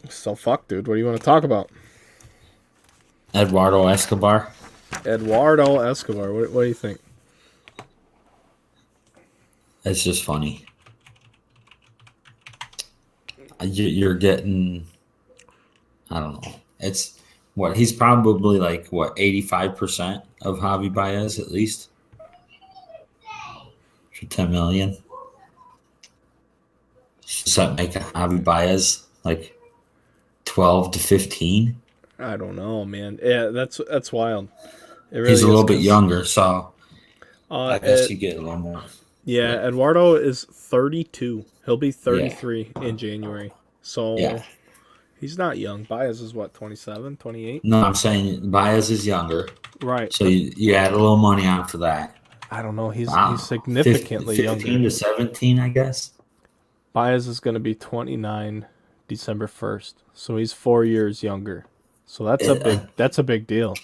So fuck, dude. What do you want to talk about? Eduardo Escobar. Eduardo Escobar. What do you think? It's just funny. You're getting, I don't know. It's what he's probably like, what, 85% of Javi Baez at least for 10 million. Does that make Javi Baez like 12 to 15? I don't know, man. Yeah, that's wild. It He's really a is little bit because younger, so I guess it, you get a little more. yeah, But Eduardo is 32. He'll be yeah, 33 in January. yeah. So he's not young. Baez is what, 27, 28? No, I'm saying Baez is younger, Right, so but you add a little money on for that. I don't know. He's Wow, significantly 15 younger. to 17, I guess. Baez is going to be 29 December 1st. So he's 4 years younger. So Uh, that's a big deal.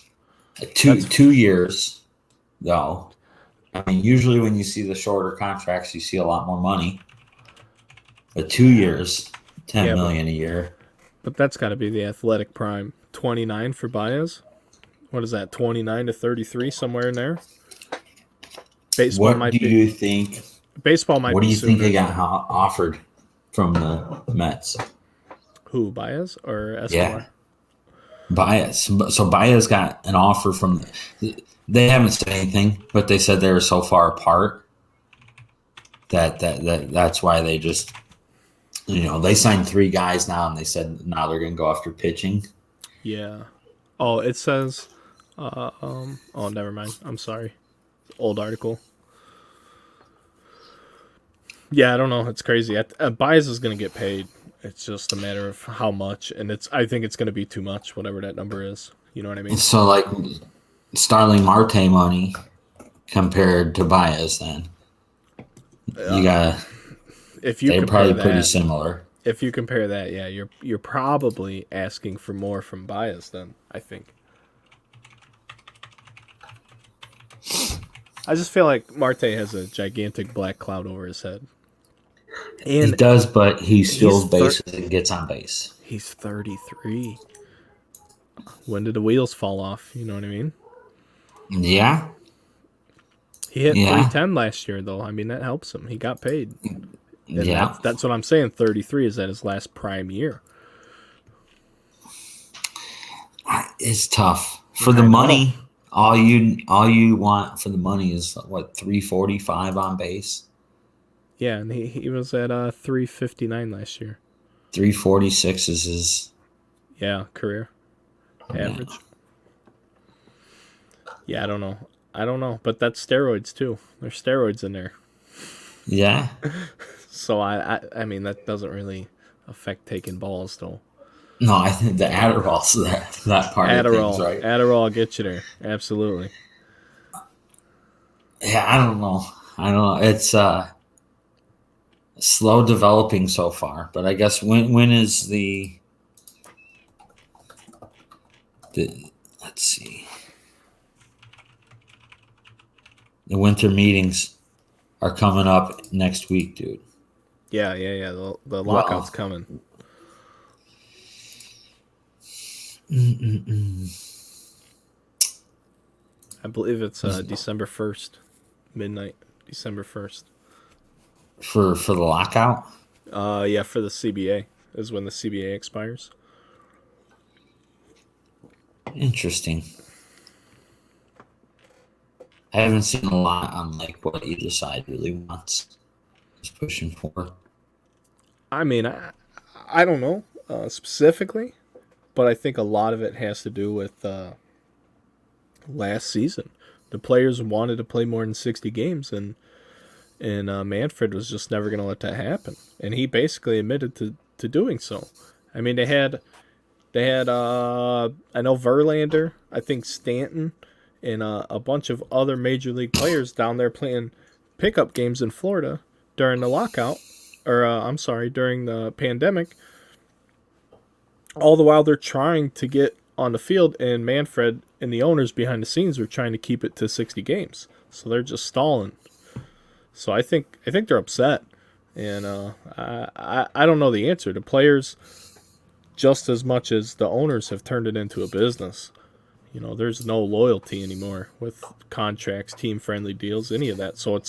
two That's 2 years though. I mean, usually when you see the shorter contracts, you see a lot more money. But 2 years, ten yeah, but million a year. that's got to be the athletic prime. 29 for Baez. What is that? 29 to 33 somewhere in there. Baseball What do might be you think? baseball might What do be you think sooner they got though. offered from the Mets? Who, Baez or Yeah, Escobar? Baez. So Baez got an offer from. They haven't said anything, but they said they were so far apart that's why they just they signed three guys now, and they said now they're going to go after pitching. Yeah. Oh, it says oh, never mind. I'm sorry. Old article. Yeah, I don't know. It's crazy. Baez is going to get paid. It's just a matter of how much, and I think it's going to be too much, whatever that number is. You know what I mean? So like Starling Marte money compared to Baez, then you Uh, got if you they're compare probably pretty that, similar. yeah, you're probably asking for more from Baez then. I think. I just feel like Marte has a gigantic black cloud over his head, He and does, but he he's steals bases and gets on base. he's 33. When did the wheels fall off? You know what I mean? Yeah, He hit yeah, 310 last year, though. I mean, that helps him. He got paid, and yeah. that's what I'm saying. 33 is at his last prime year. It's tough for the I know. money. All you want for the money is what 345 on base, Yeah, and he was at 359 last year. 346 is his. Yeah, career Yeah, average. Yeah, I don't know. I don't know, but that's steroids too. There's steroids in there, yeah. so I mean that doesn't really affect taking balls though. No, I think the Adderall's that part of things, right? Adderall get you there. Absolutely. Yeah, I don't know. I don't know. It's slow developing so far, but I guess when is the let's see, the winter meetings are coming up next week, dude. Yeah, yeah, yeah. The lockout's Well, coming. mm-mm-mm. I believe it's December 1st, midnight. December 1st. For the lockout. Yeah, for the CBA is when the CBA expires. Interesting. I haven't seen a lot on like what either side really wants is pushing for. I mean, I don't know specifically, but I think a lot of it has to do with last season. The players wanted to play more than 60 games, and Manfred was just never going to let that happen. And he basically admitted to doing so. I mean, they had I know Verlander, I think Stanton, and a bunch of other major league players down there playing pickup games in Florida during the lockout, or I'm sorry, during the pandemic. All the while they're trying to get on the field, and Manfred and the owners behind the scenes are trying to keep it to 60 games. So they're just stalling. So I think they're upset, and I don't know the answer. The players just as much as the owners have turned it into a business. There's no loyalty anymore with contracts, team-friendly deals, any of that. So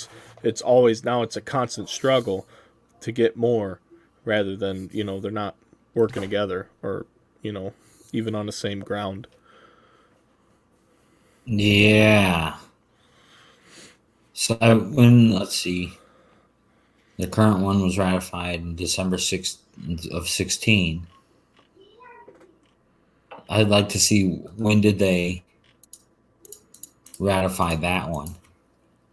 it's always now it's a constant struggle to get more, rather than they're not working together or even on the same ground. Yeah. So let's see, the current one was ratified in December 6th of 16. I'd like to see, when did they ratify that one?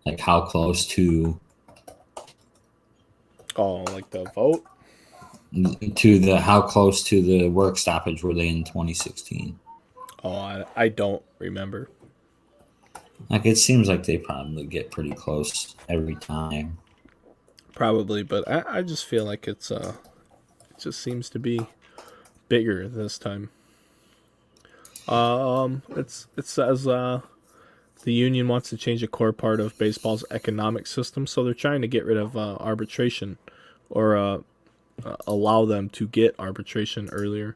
Like how close to Oh, like the vote? how close to the work stoppage were they in 2016? Oh, I don't remember. Like it seems like they probably get pretty close every time. Probably, but I just feel like it just seems to be bigger this time. It says the union wants to change a core part of baseball's economic system, so they're trying to get rid of arbitration, or allow them to get arbitration earlier.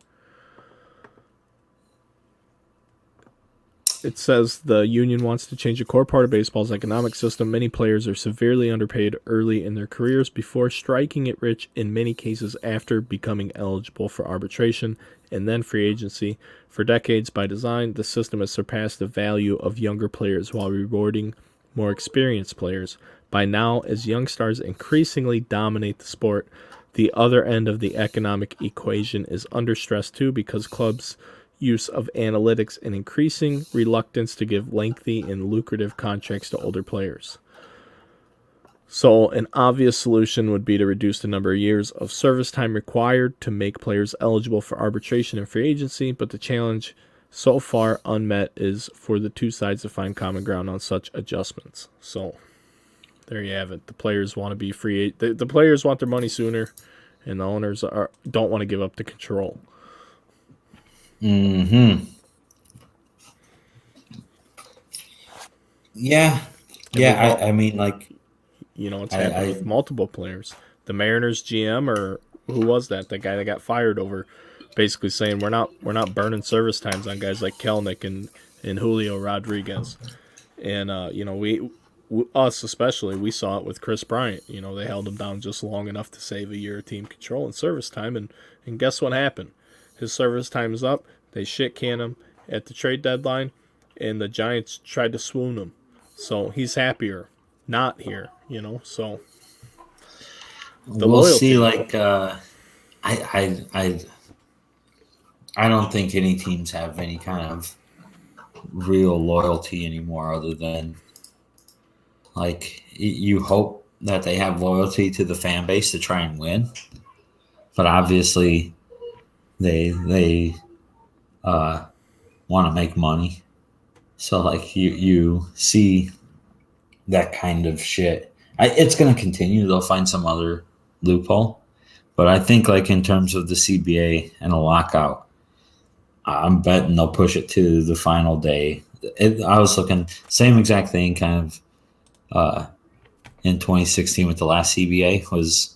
It says the union wants to change a core part of baseball's economic system. Many players are severely underpaid early in their careers before striking it rich, in many cases after becoming eligible for arbitration and then free agency. For decades, by design, the system has surpassed the value of younger players while rewarding more experienced players. By now, as young stars increasingly dominate the sport, the other end of the economic equation is under stress too, because clubs' use of analytics and increasing reluctance to give lengthy and lucrative contracts to older players. So, an obvious solution would be to reduce the number of years of service time required to make players eligible for arbitration and free agency, but the challenge so far unmet is for the two sides to find common ground on such adjustments. So, there you have it. The players want to be free. The players want their money sooner, and the owners don't want to give up the control. Mm-hmm. Yeah. Yeah, I mean, like, It's happened with multiple players. The Mariners GM, or who was that? The guy that got fired over basically saying we're not burning service times on guys like Kelnick and Julio Rodriguez. And us especially, we saw it with Chris Bryant. They held him down just long enough to save a year of team control and service time, and guess what happened? His service time is up. They shit can him at the trade deadline, and the Giants tried to swoon him. So he's happier not here, So we'll see. Like, I don't think any teams have any kind of real loyalty anymore, other than like you hope that they have loyalty to the fan base to try and win, but obviously they want to make money. So like you see that kind of shit. It's going to continue. They'll find some other loophole, but I think like in terms of the CBA and a lockout, I'm betting they'll push it to the final day. I was looking same exact thing kind of in 2016 with the last CBA was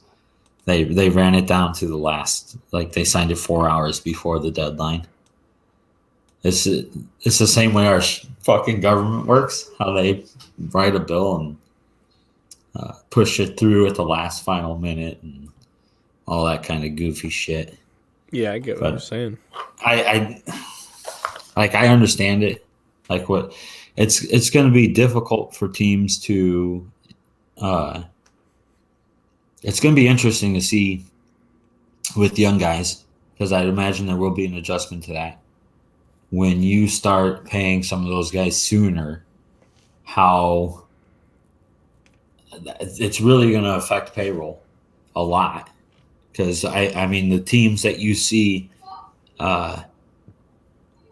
they ran it down to the last, like they signed it 4 hours before the deadline. It's the same way our fucking government works, how they write a bill and push it through at the last final minute and all that kind of goofy shit. Yeah, I get what you're saying. I understand it. Like what it's going to be difficult for teams to. It's going to be interesting to see with young guys, because I'd imagine there will be an adjustment to that. When you start paying some of those guys sooner, how it's really going to affect payroll a lot. Because I mean, the teams that you see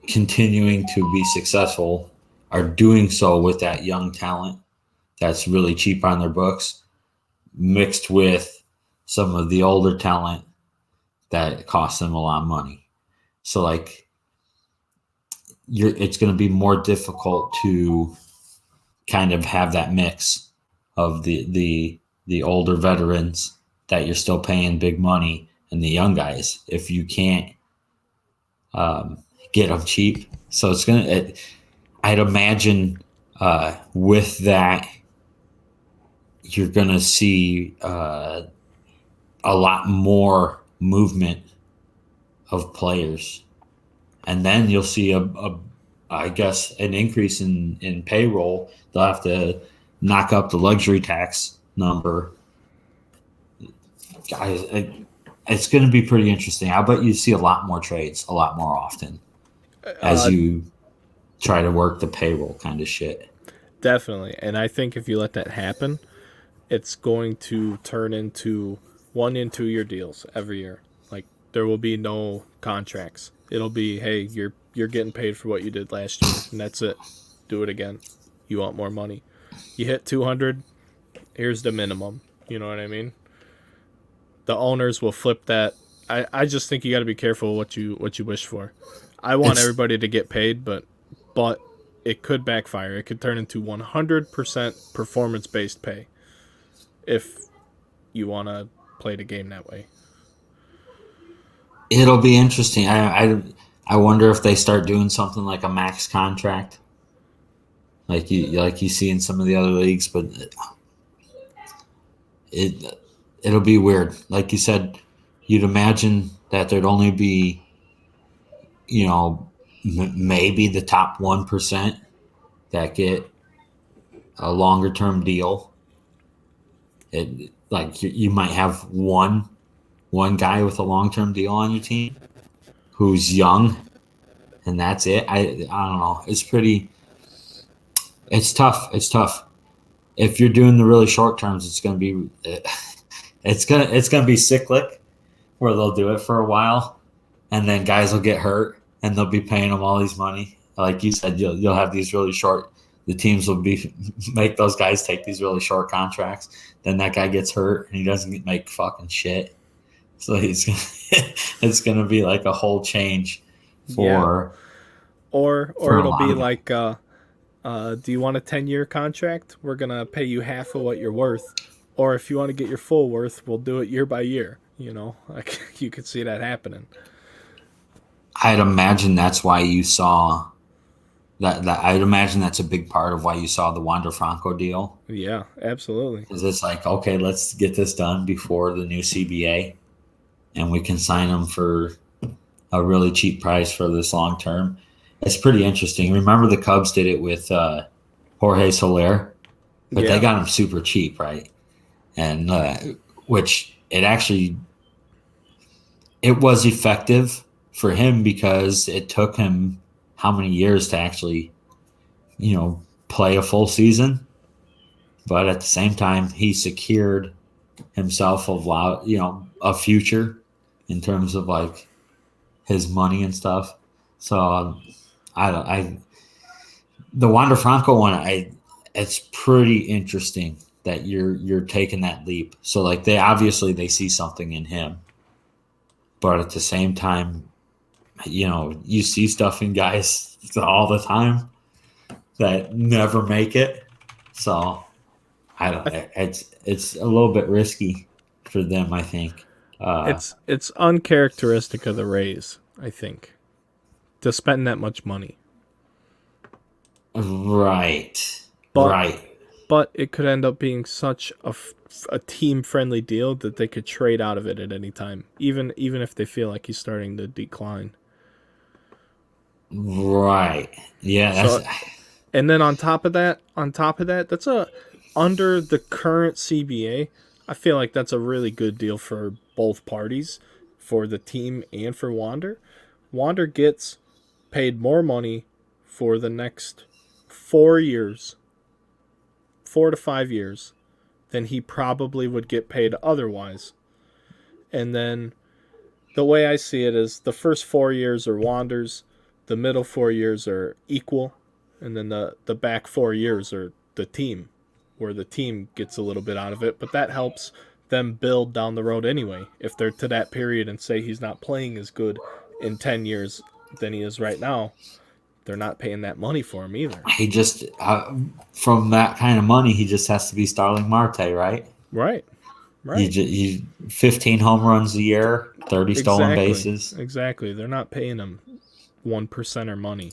continuing to be successful are doing so with that young talent that's really cheap on their books, mixed with some of the older talent that costs them a lot of money. So like, it's going to be more difficult to kind of have that mix of the older veterans that you're still paying big money and the young guys. If you can't get them cheap. So it's gonna. I'd imagine with that, you're gonna see a lot more movement of players, and then you'll see I guess an increase in payroll. They'll have to knock up the luxury tax number. Guys, it's going to be pretty interesting. I bet you see a lot more trades a lot more often as Uh, you try to work the payroll kind of shit. Definitely. And I think if you let that happen, it's going to turn into 1 and 2 year deals every year. Like there will be no contracts. It'll be, hey, you're getting paid for what you did last year, and that's it. Do it again. You want more money? You hit 200. Here's the minimum. You know what I mean? The owners will flip that. I just think you got to be careful what you wish for. I want It's everybody to get paid, but it could backfire. It could turn into 100% performance based pay if you want to play the game that way. it'll be interesting. I wonder if they start doing something like a max contract, like you see in some of the other leagues, but it'll be weird. Like you said, you'd imagine that there'd only be maybe the top 1% that get a longer term deal. It like you might have one guy with a long term deal on your team who's young, and that's it. I don't know. It's pretty. It's tough. It's tough. If you're doing the really short terms, it's gonna be it's gonna be cyclic, where they'll do it for a while, and then guys will get hurt, and they'll be paying them all these money. Like you said, you'll have these really short. The teams will be make those guys take these really short contracts. Then that guy gets hurt, and he doesn't make fucking shit. So it's gonna be like a whole change Yeah. for Or for a it'll lot be of guys. like, do you want a 10-year contract? We're gonna pay you half of what you're worth. Or if you want to get your full worth, we'll do it year by year. You know, like you could see that happening. I'd imagine that's why you saw that. I'd imagine that's a big part of why you saw the Wander Franco deal. Yeah, absolutely. Because it's like, okay, let's get this done before the new CBA, and we can sign them for a really cheap price for this long term. It's pretty interesting. Remember the Cubs did it with Jorge Soler, but they Yeah. got him super cheap, right? And which it was effective for him because it took him how many years to actually play a full season, but at the same time he secured himself a future in terms of like his money and stuff. So I the Wander Franco one, it's pretty interesting that you're taking that leap. So like they see something in him, but at the same time, you see stuff in guys all the time that never make it. So I don't. I th- It's a little bit risky for them, I think. Uh, it's uncharacteristic of the Rays, I think, to spend that much money. right, But right. it could end up being such a team friendly deal that they could trade out of it at any time, even if they feel like he's starting to decline. Right. Yeah, that's So and then on top of that, that's a under the current CBA. I feel like that's a really good deal for both parties, for the team and for Wander. Wander gets paid more money for the next 4 years, 4 to 5 years, than he probably would get paid otherwise. And then the way I see it is the first 4 years are Wander's, the middle 4 years are equal, and then the back 4 years are the team, where the team gets a little bit out of it, but that helps them build down the road anyway. If they're to that period and say he's not playing as good in 10 years than he is right now, they're not paying that money for him either. he just from that kind of money, he just has to be Starling Marte, right? Right. Right. You 15 home runs a year, 30 stolen Exactly. bases. Exactly. They're not paying him 1%er money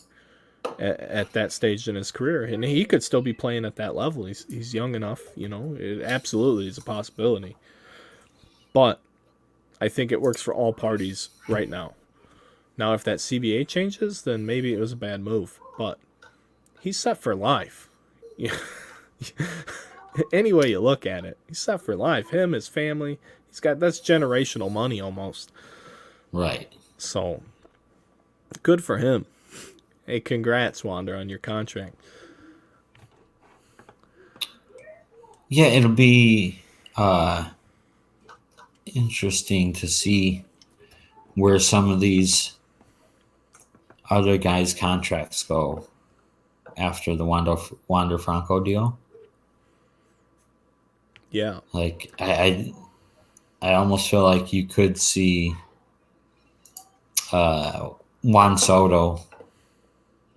at that stage in his career, and he could still be playing at that level. He's young enough, It absolutely is a possibility, but I think it works for all parties right now. Now, if that CBA changes, then maybe it was a bad move, but he's set for life. Any way you look at it, he's set for life. Him, his family, that's generational money almost. Right. So good for him. Hey, congrats, Wander, on your contract. Yeah, it'll be interesting to see where some of these other guys' contracts go after the Wander Franco deal. Yeah. Like I almost feel like you could see Juan Soto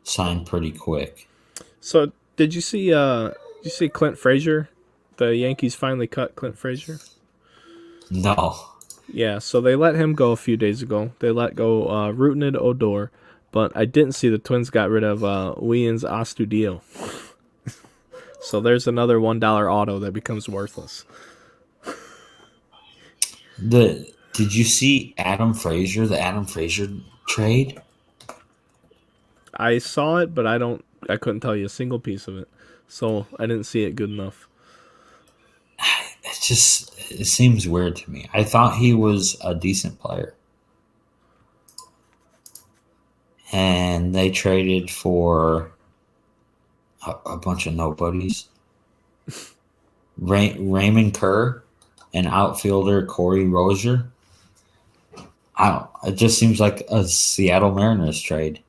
sign pretty quick. So did you see Clint Frazier? The Yankees finally cut Clint Frazier. No. Yeah, so they let him go a few days ago. They let go Rougned Odor, but I didn't see the Twins got rid of Williams Astudillo. So there's another $1 auto that becomes worthless. Did you see Adam Frazier, the Adam Frazier trade? I saw it, but I couldn't tell you a single piece of it. So I didn't see it good enough. It seems weird to me. I thought he was a decent player. And they traded for a bunch of nobodies. Raymond Kerr and outfielder Corey Rozier. It just seems like a Seattle Mariners trade,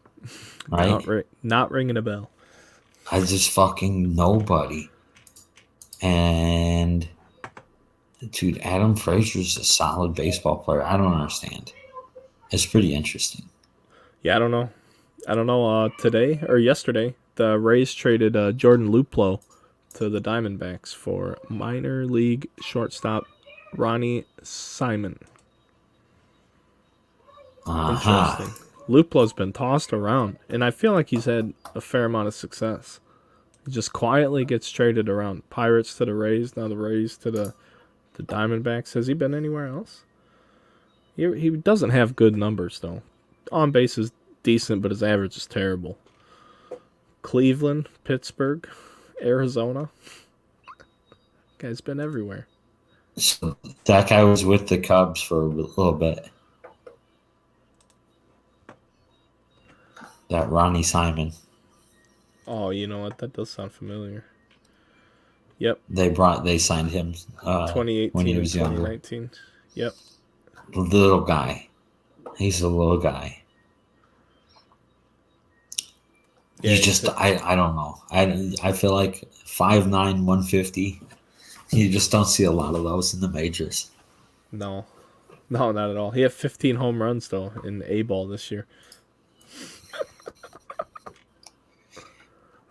right? Not ringing a bell. I just fucking nobody. And dude, Adam Frazier's a solid baseball player. I don't understand. It's pretty interesting. Yeah, I don't know. Today or yesterday, the Rays traded Jordan Luplow to the Diamondbacks for minor league shortstop Ronnie Simon. Interesting. Luplow's been tossed around, and I feel like he's had a fair amount of success. He just quietly gets traded around. Pirates to the Rays, now the Rays to the Diamondbacks. Has he been anywhere else? He doesn't have good numbers, though. On base is decent, but his average is terrible. Cleveland, Pittsburgh, Arizona. Guy's been everywhere. So that guy was with the Cubs for a little bit. That Ronnie Simon. Oh, you know what? That does sound familiar. Yep. They signed him 2018 when he was and younger. 2019. Yep. Little guy. He's a little guy. Yeah, I don't know. I feel like 5'9", 150. You just don't see a lot of those in the majors. No, not at all. He had 15 home runs, though, in A-ball this year.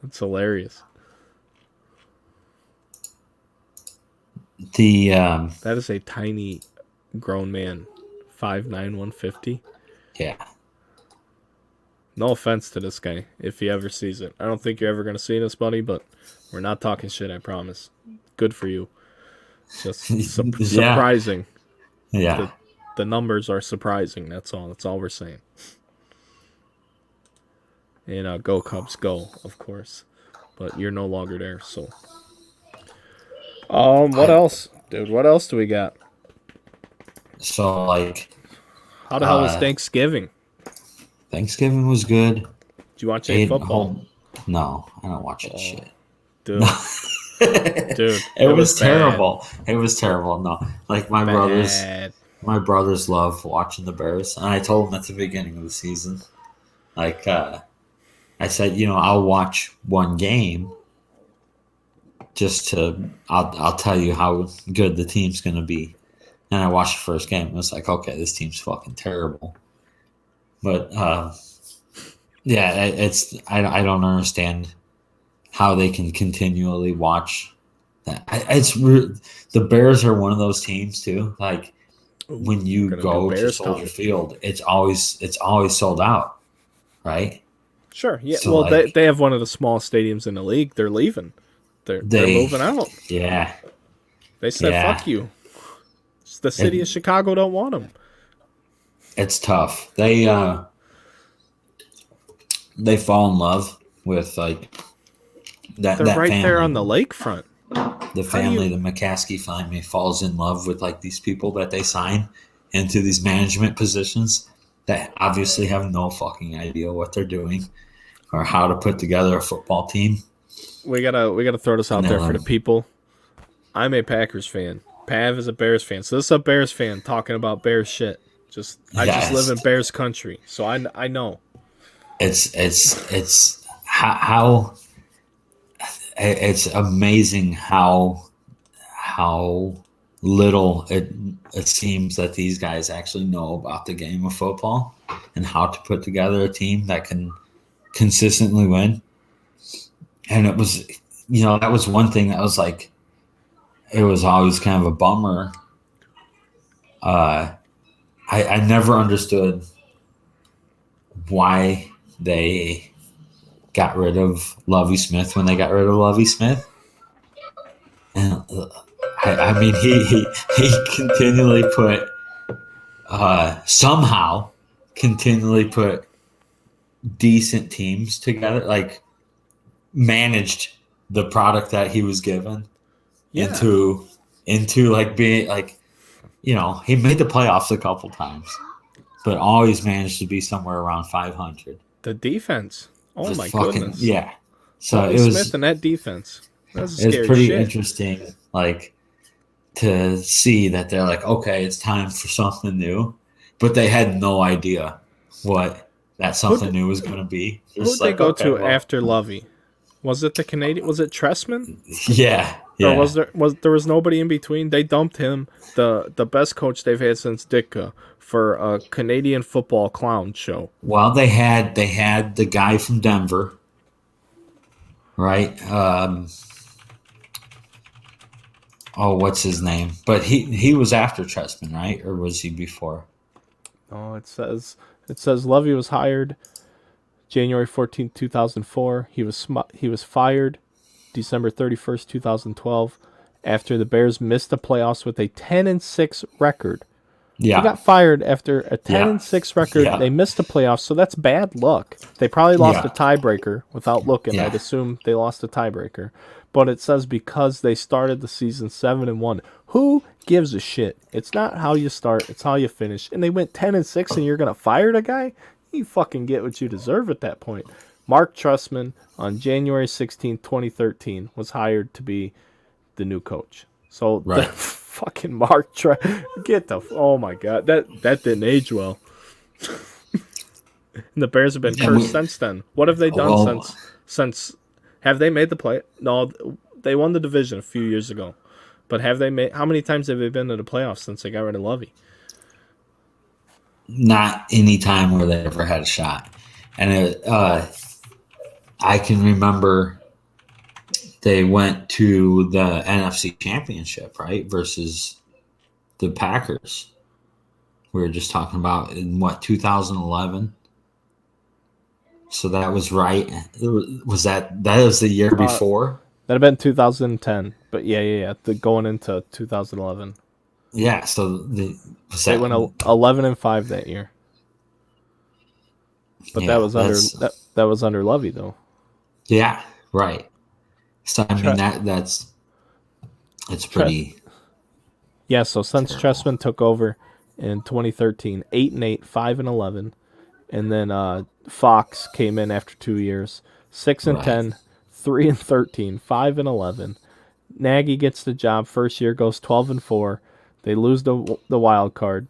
That's hilarious. That is a tiny grown man. 5'9", 150. Yeah. No offense to this guy, if he ever sees it. I don't think you're ever going to see this, buddy, but we're not talking shit, I promise. Good for you. Just surprising. Yeah. The numbers are surprising, that's all. That's all we're saying. And go Cubs, go, of course. But you're no longer there, so. What else? Dude, what else do we got? So, like... How the hell was Thanksgiving? Thanksgiving was good. Did you watch any football? No, I don't watch that shit. Dude. Dude. It was terrible. It was terrible. No. Like, my brothers love watching the Bears. And I told them at the beginning of the season, like, I said, I'll watch one game just I'll tell you how good the team's going to be. And I watched the first game. And I was like, okay, this team's fucking terrible. But, yeah, I don't understand how they can continually watch that. The Bears are one of those teams, too. Like, when you go to Soldier Field, it's always sold out. right? Sure. Yeah. So Well, like they have one of the smallest stadiums in the league. They're leaving. They're they, moving out. yeah, They said, yeah, "Fuck you." The city of it, Chicago don't want them. it's tough. They fall in love with like They're that right there on family. the lakefront. The How do family, you? the McCaskey family, falls in love with like these people that they sign into these management positions that obviously have no fucking idea what they're doing or how to put together a football team. We gotta throw this And out they're there for like, the people. I'm a Packers fan. Pav is a Bears fan. So this is a Bears fan talking about Bears shit. I just live in yes, Bears country, so I know. it's how it's amazing how little it seems that these guys actually know about the game of football and how to put together a team that can consistently win. And it was, that was one thing that was like, it was always kind of a bummer. Uh, I never understood why they got rid of Lovie Smith when they got rid of Lovie Smith. And I mean, he continually put, somehow, continually put decent teams together, like managed the product that he was given Yeah, into like being like, he made the playoffs a couple times, but always managed to be somewhere around 500. the defense. Oh Just my fucking goodness, yeah. So Lovey Smith and that defense. That's it was scary pretty shit. interesting, like to see that they're like, okay, it's time for something new, but they had no idea what that something Who new was going to be. who'd Just they like, go okay, to well, after Lovey? Was it the Canadian? Was it Tressman? yeah, Or yeah. there was nobody in between? They dumped him, the best coach they've had since Ditka, for a Canadian football clown show. Well, they had the guy from Denver, right? Oh, what's his name? But he was after Trestman, right? Or was he before? Oh, it says Lovey was hired January 14th, 2004. He was fired December 31st, 2012, after the Bears missed the playoffs with a 10-6 record. He Yeah, got fired after a 10 yeah, and 6 record. yeah, They missed the playoffs, so that's bad luck. They probably lost a yeah, tiebreaker without looking. I'd yeah. assume they lost a tiebreaker. But it says because they started the season 7-1. Who gives a shit? It's not how you start, it's how you finish. And they went 10-6 and you're going to fire the guy? You fucking get what you deserve at that point. Mark Trestman on January 16th, 2013 was hired to be the new coach. So the Right. fucking get the oh my god, that didn't age well. And the Bears have been And cursed since then. What have they done well, since have they made the play? No, they won the division a few years ago. But have they made how many times have they been to the playoffs since they got rid of Lovey? not any time where they ever had a shot. And I can remember they went to the NFC Championship, right, versus the Packers. We were just talking about in 2011. So that was right. That was the year before? That'd have been 2010. But yeah. Going into 2011. Yeah. So was They that? went 11-5 that year. But that Yeah, was under that was under Lovey though. yeah, right. So I mean Tre- it's Tre- pretty yeah, so since terrible. Trestman took over in 2013, 8-8, 5-11, and then Fox came in after 2 years, 6 and Right, 10, 3 and 13, 5-11. Nagy gets the job. First year goes 12-4. They lose the wild card.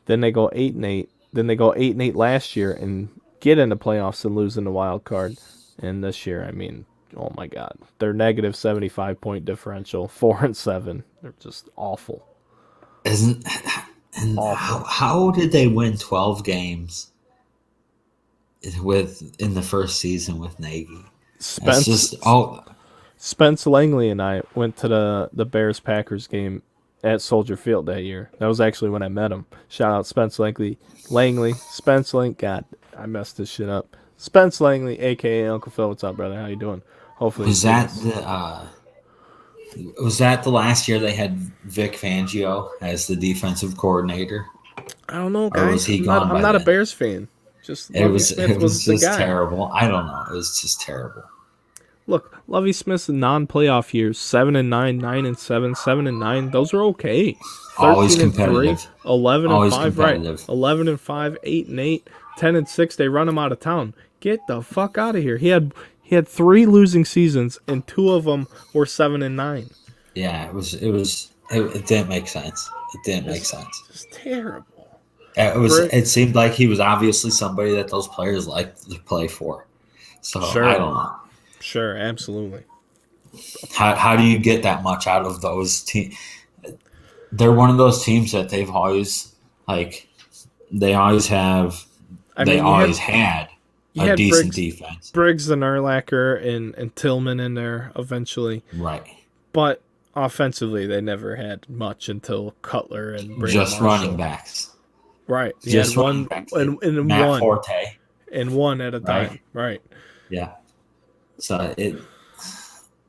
Then they go 8-8. Then they go 8-8 last year and get in the playoffs and lose in the wild card. And this year, I mean, oh my God, they're negative 75 point differential, 4-7. They're just awful, isn't? And awful. how did they win 12 games in the first season with Nagy? That's Spence just oh Spence Langley and I went to the Bears Packers game at Soldier Field that year. That was actually when I met him. Shout out Spence Spence Lang. God, I messed this shit up. Spence Langley, aka Uncle Phil. What's up, brother? How you doing? Hopefully you Was see that this. the last year they had Vic Fangio as the defensive coordinator, I don't know, or was guys. he I'm not. gone I'm by not a then? Bears fan. Just It Lovey was Smith it was was the just guy. terrible. I don't know. It was just terrible. Look, Lovey Smith's non-playoff years: 7-9, 9-7, 7-9. Those are okay. Always 13-3, competitive. 11 and Always 5. Right, competitive. 11-5, 8-8, 10-6. They run him out of town. Get the fuck out of here. He had 3 losing seasons, and 2 of them were 7-9. Yeah, it didn't make sense. It didn't make It's sense. just terrible. It seemed like he was obviously somebody that those players liked to play for. So I Sure, don't know. sure, absolutely. How do you get that much out of those teams? They're one of those teams that they've always like. They always have. I They mean, always had you a had decent defense. Briggs and Urlacher and Tillman in there eventually, Right. but offensively they never had much until Cutler and Brandon Just Marshall. running backs. Right. He Just had running one backs. and Matt one Forte. and one at a Right. time. Right. Yeah. So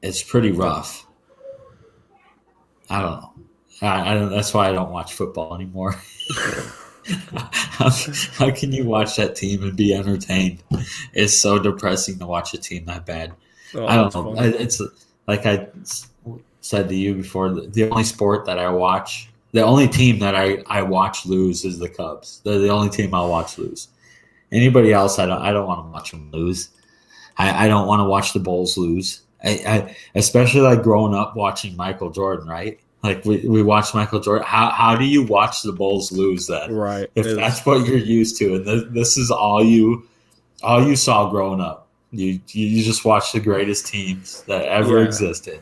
it's pretty rough. I don't know. I don't. That's why I don't watch football anymore. how can you watch that team and be entertained? It's so depressing to watch a team that bad. Oh, I don't that's know. funny. It's like I said to you before. The only sport that I watch, the only team that I watch lose is the Cubs. They're the only team I'll watch lose. Anybody else, I don't want to watch them lose. I don't want to watch the Bulls lose. I especially like growing up watching Michael Jordan, right? Like we watched Michael Jordan. How do you watch the Bulls lose then? Right. If that's what you're used to, and this is all you saw growing up. You just watched the greatest teams that ever Yeah. existed,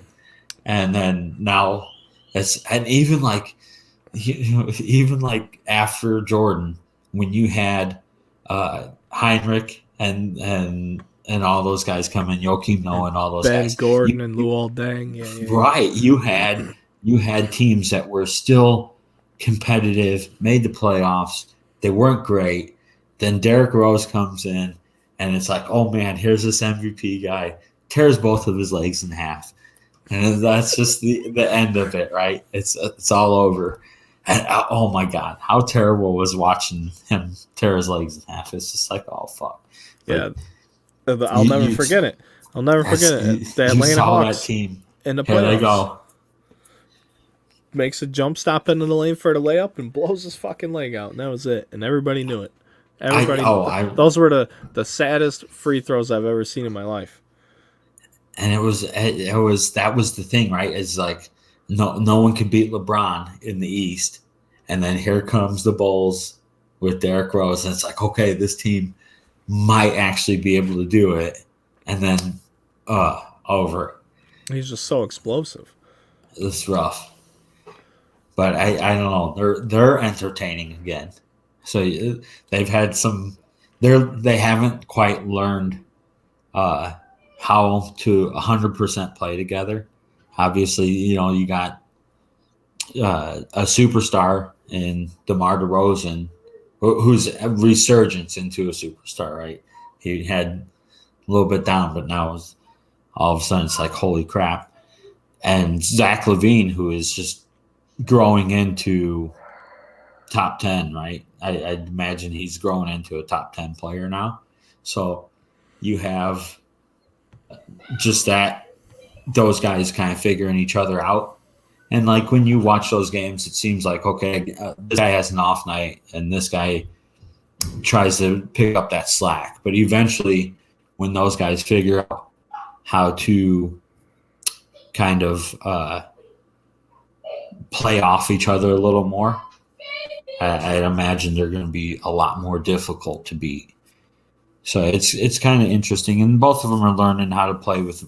and then now and even like even like after Jordan, when you had Heinrich and all those guys come in, Joakim Noah and all those Ben guys, Gordon and Luol Deng. Yeah. right? You had teams that were still competitive, made the playoffs. They weren't great. Then Derrick Rose comes in, and it's like, oh man, here's this MVP guy, tears both of his legs in half, and that's just the end of it, right? It's all over. And oh my god, how terrible was watching him tear his legs in half? It's just like, oh fuck. But Yeah. I'll never forget it. I'll never forget it. The Atlanta saw Hawks that team. in the Here they playoffs. go. Makes a jump stop into the lane for the layup and blows his fucking leg out. And that was it. And everybody knew it. Those were the saddest free throws I've ever seen in my life. And it was that was the thing, right? It's like no one could beat LeBron in the East, and then here comes the Bulls with Derrick Rose, and it's like, okay, this team might actually be able to do it, and then over. He's just so explosive. It's rough, but I don't know. They're entertaining again. So they've had some. They haven't quite learned how to 100% play together. Obviously, you got a superstar in DeMar DeRozan, who's a resurgence into a superstar, right? He had a little bit down, but now all of a sudden it's like, holy crap. And Zach LaVine, who is just growing into top 10, right? I'd imagine he's growing into a top 10 player now. So you have just those guys kind of figuring each other out. And like when you watch those games, it seems like, okay, this guy has an off night and this guy tries to pick up that slack. But eventually, when those guys figure out how to kind of play off each other a little more, I'd imagine they're going to be a lot more difficult to beat. So it's kind of interesting, and both of them are learning how to play with.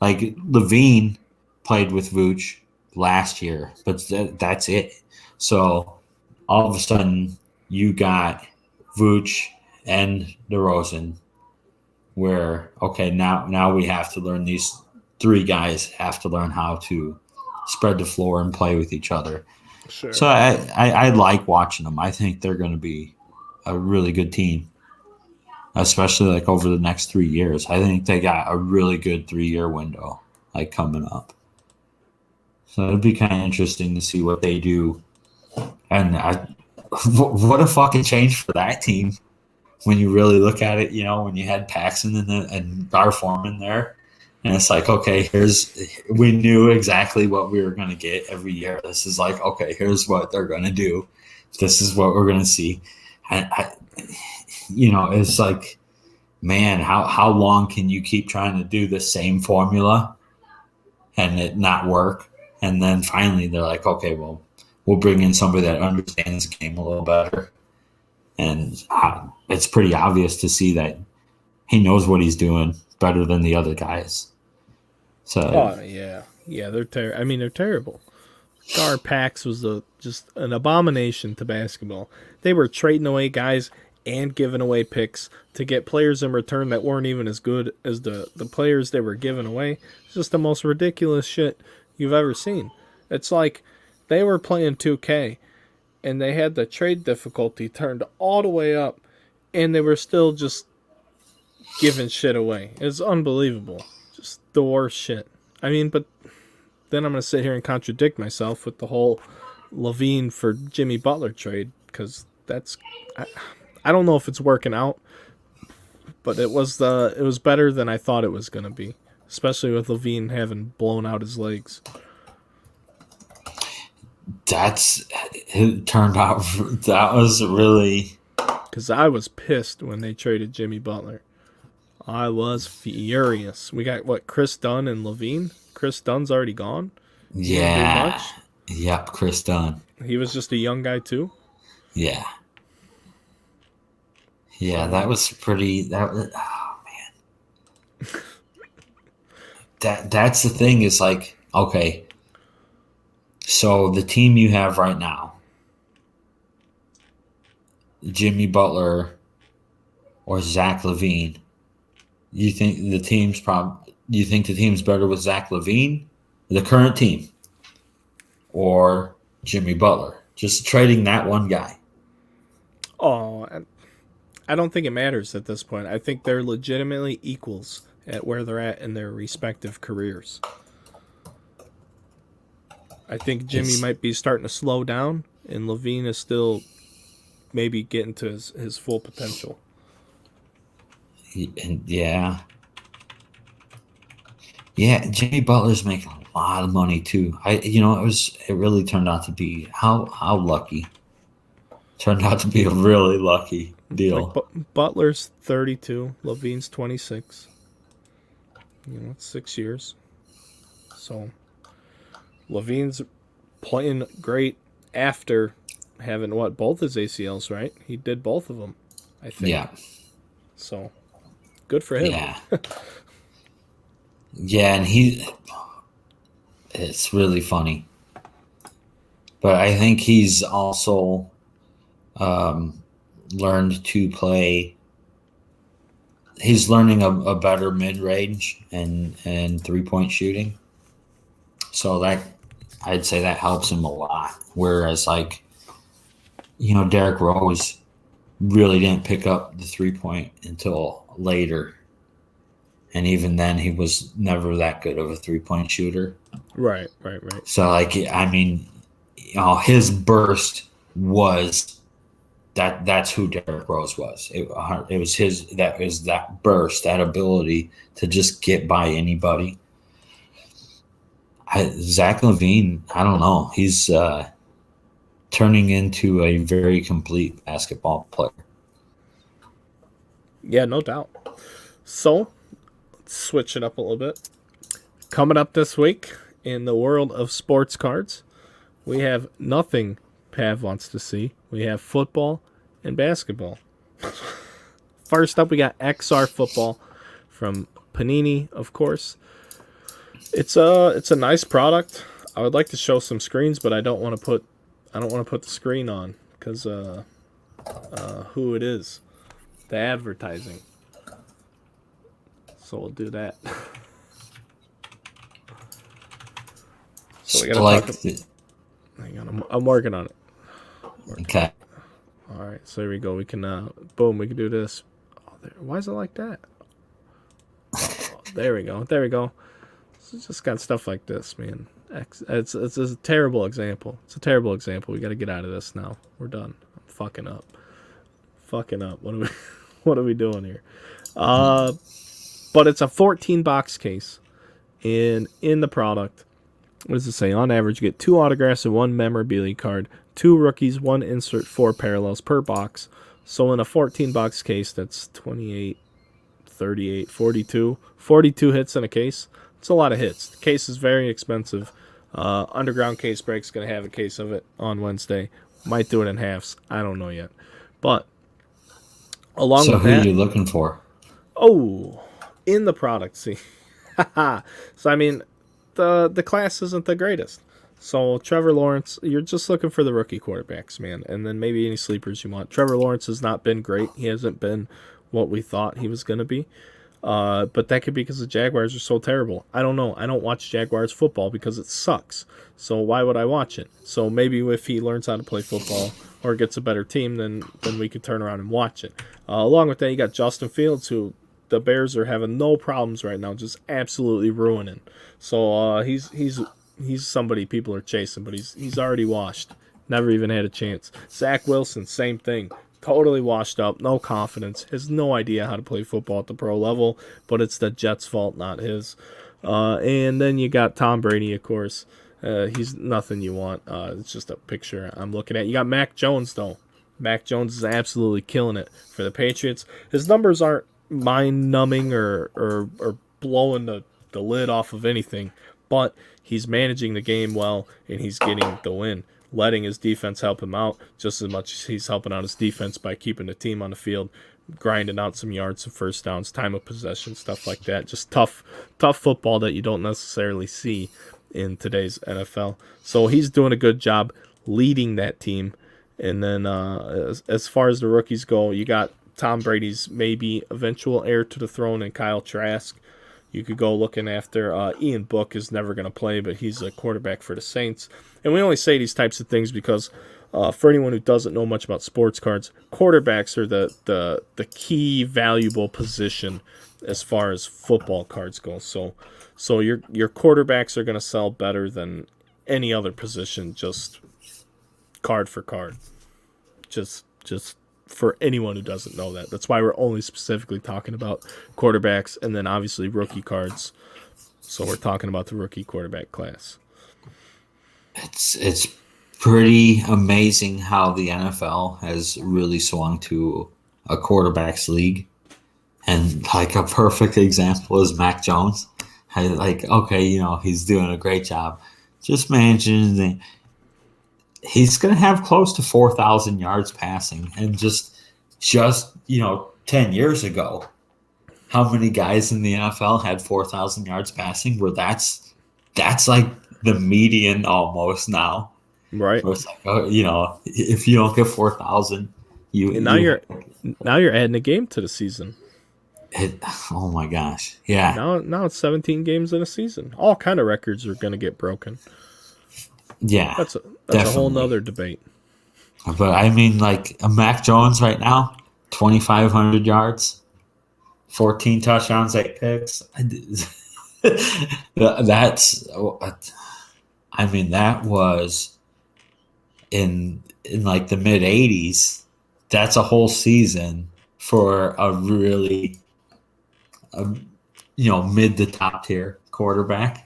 Like Levine played with Vooch last year, but that's it. So all of a sudden you got Vooch and DeRozan, where okay, now we have to learn, these three guys have to learn how to spread the floor and play with each other. Sure. So I like watching them. I think they're going to be a really good team, especially like over the next 3 years. I think they got a really good 3 year window like coming up. So it'd be kind of interesting to see what they do. And what a fucking change for that team when you really look at it. You know, when you had Paxson and Garform in there, and it's like, okay, we knew exactly what we were going to get every year. This is like, okay, here's what they're going to do. This is what we're going to see. And it's like, man, how long can you keep trying to do the same formula and it not work? And then finally they're like, okay, well, we'll bring in somebody that understands the game a little better. And it's pretty obvious to see that he knows what he's doing better than the other guys. So, Oh yeah, yeah. They're terrible. I mean, they're terrible. Gar Pax was just an abomination to basketball. They were trading away guys and giving away picks to get players in return that weren't even as good as the players they were giving away. It's just the most ridiculous shit you've ever seen. It's like they were playing 2K and they had the trade difficulty turned all the way up and they were still just giving shit away. It's unbelievable. Just the worst shit. I mean, but then I'm going to sit here and contradict myself with the whole Levine for Jimmy Butler trade because I don't know if it's working out, but it was better than I thought it was going to be, especially with Levine having blown out his legs. it turned out that was really, Because I was pissed when they traded Jimmy Butler. I was furious. We got what, Chris Dunn and Levine? Chris Dunn's already gone. He didn't do yeah, much. yep, Chris Dunn, He was just a young guy too. yeah, yeah, So that was pretty. That was, oh man, that's the thing is like, okay, so the team you have right now, Jimmy Butler or Zach Levine, you think the team's better with Zach Levine, the current team, or Jimmy Butler? Just trading that one guy. oh, I don't think it matters at this point. I think they're legitimately equals at where they're at in their respective careers. I think Jimmy It's, might be starting to slow down, and Levine is still maybe getting to his full potential. and yeah, yeah. Jimmy Butler's making a lot of money too. It really turned out to be how lucky. Turned out to be a really lucky Like deal. Butler's 32, Levine's 26. It's 6 years. So Levine's playing great after having both his ACLs, right? He did both of them, I think. Yeah, So good for him. yeah, yeah. And it's really funny, but I think he's also learned to play. He's learning a better mid range and 3-point shooting. So that I'd say that helps him a lot. Whereas like, Derrick Rose really didn't pick up the 3-point until later. And even then he was never that good of a 3-point shooter. Right. So like, I mean, his burst was that's who Derrick Rose was. It was that burst, that ability to just get by anybody. Zach Levine, I don't know. He's turning into a very complete basketball player. Yeah, no doubt. So let's switch it up a little bit. Coming up this week in the world of sports cards, we have nothing Pav wants to see. We have football and basketball. First up, we got XR football from Panini, of course. It's a nice product. I would like to show some screens, but I don't want to put the screen on because who it is, the advertising. So we'll do that. So we gotta Like talk. Hang on, I'm working on it. Okay. All right, so here we go. We can, boom, we can do this. Oh, why is it like that? Oh, there we go. There we go. It's just got stuff like this, man. It's a terrible example. It's a terrible example. We got to get out of this now. We're done. I'm fucking up. Fucking up. What are we, what are we doing here? But it's a 14 box case, and in the product, what does it say? On average, you get 2 autographs and 1 memorabilia card, 2 rookies, 1 insert, 4 parallels per box. So in a 14 box case, that's 28, 38, 42. 42 hits in a case. It's a lot of hits. The case is very expensive. Underground Case Break's going to have a case of it on Wednesday. Might do it in halves. I don't know yet. But along So with who are that, you looking for? oh, in the product, see. So, I mean, the class isn't the greatest. So Trevor Lawrence, you're just looking for the rookie quarterbacks, man, and then maybe any sleepers you want. Trevor Lawrence has not been great. He hasn't been what we thought he was going to be. But that could be because the Jaguars are so terrible. I don't know. I don't watch Jaguars football because it sucks. So why would I watch it? So maybe if he learns how to play football or gets a better team, then we could turn around and watch it. Along with that, you got Justin Fields, who the Bears are having no problems right now, just absolutely ruining. So he's somebody people are chasing, but he's already washed. Never even had a chance. Zach Wilson, same thing. Totally washed up, no confidence, has no idea how to play football at the pro level, but it's the Jets' fault, not his. And then you got Tom Brady, of course. He's nothing you want. It's just a picture I'm looking at. You got Mac Jones, though. Mac Jones is absolutely killing it for the Patriots. His numbers aren't mind-numbing or blowing the lid off of anything, but he's managing the game well, and he's getting the win, letting his defense help him out just as much as he's helping out his defense by keeping the team on the field, grinding out some yards, some first downs, time of possession, stuff like that. Just tough football that you don't necessarily see in today's NFL. So he's doing a good job leading that team. And then as far as the rookies go, you got Tom Brady's maybe eventual heir to the throne and Kyle Trask. You could go looking after Ian Book is never going to play, but he's a quarterback for the Saints. And we only say these types of things because for anyone who doesn't know much about sports cards, quarterbacks are the key valuable position as far as football cards go. So your quarterbacks are going to sell better than any other position, just card for card. Just for anyone who doesn't know that. That's why we're only specifically talking about quarterbacks and then obviously rookie cards. So we're talking about the rookie quarterback class. It's pretty amazing how the NFL has really swung to a quarterbacks league. And like a perfect example is Mac Jones. He's doing a great job just managing he's going to have close to 4,000 yards passing. And just 10 years ago, how many guys in the NFL had 4,000 yards passing? Where that's like the median almost now. Right. So it's like, if you don't get 4,000, now you're adding a game to the season. Oh my gosh. Yeah. Now it's 17 games in a season. All kind of records are going to get broken. Yeah, that's a whole nother debate. But I mean, like a Mac Jones right now, 2,500 yards, 14 touchdowns, 8 picks. That was in like the mid 80s. That's a whole season for a really, mid to top tier quarterback.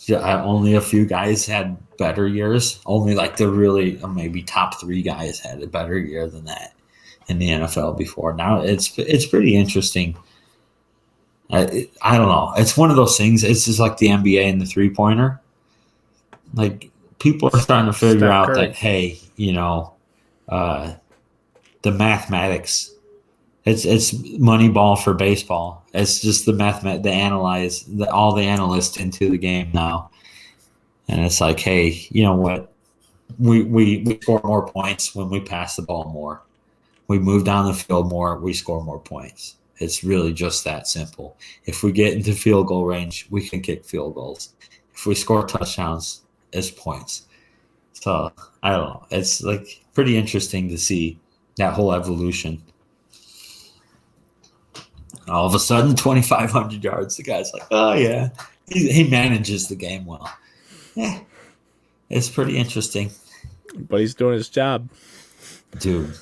Only a few guys had better years. Only like the really maybe top 3 guys had a better year than that in the NFL before. Now it's pretty interesting. I don't know. It's one of those things. It's just like the NBA and the 3-pointer. Like people are starting to figure out that hey, the mathematics. It's money ball for baseball. It's just all the analysts into the game now. And it's like, hey, you know what? We score more points when we pass the ball more. We move down the field more, we score more points. It's really just that simple. If we get into field goal range, we can kick field goals. If we score touchdowns, as points. So I don't know. It's like pretty interesting to see that whole evolution. All of a sudden, 2,500 yards. The guy's like, oh yeah, he manages the game well. Yeah, it's pretty interesting, But he's doing his job. dude.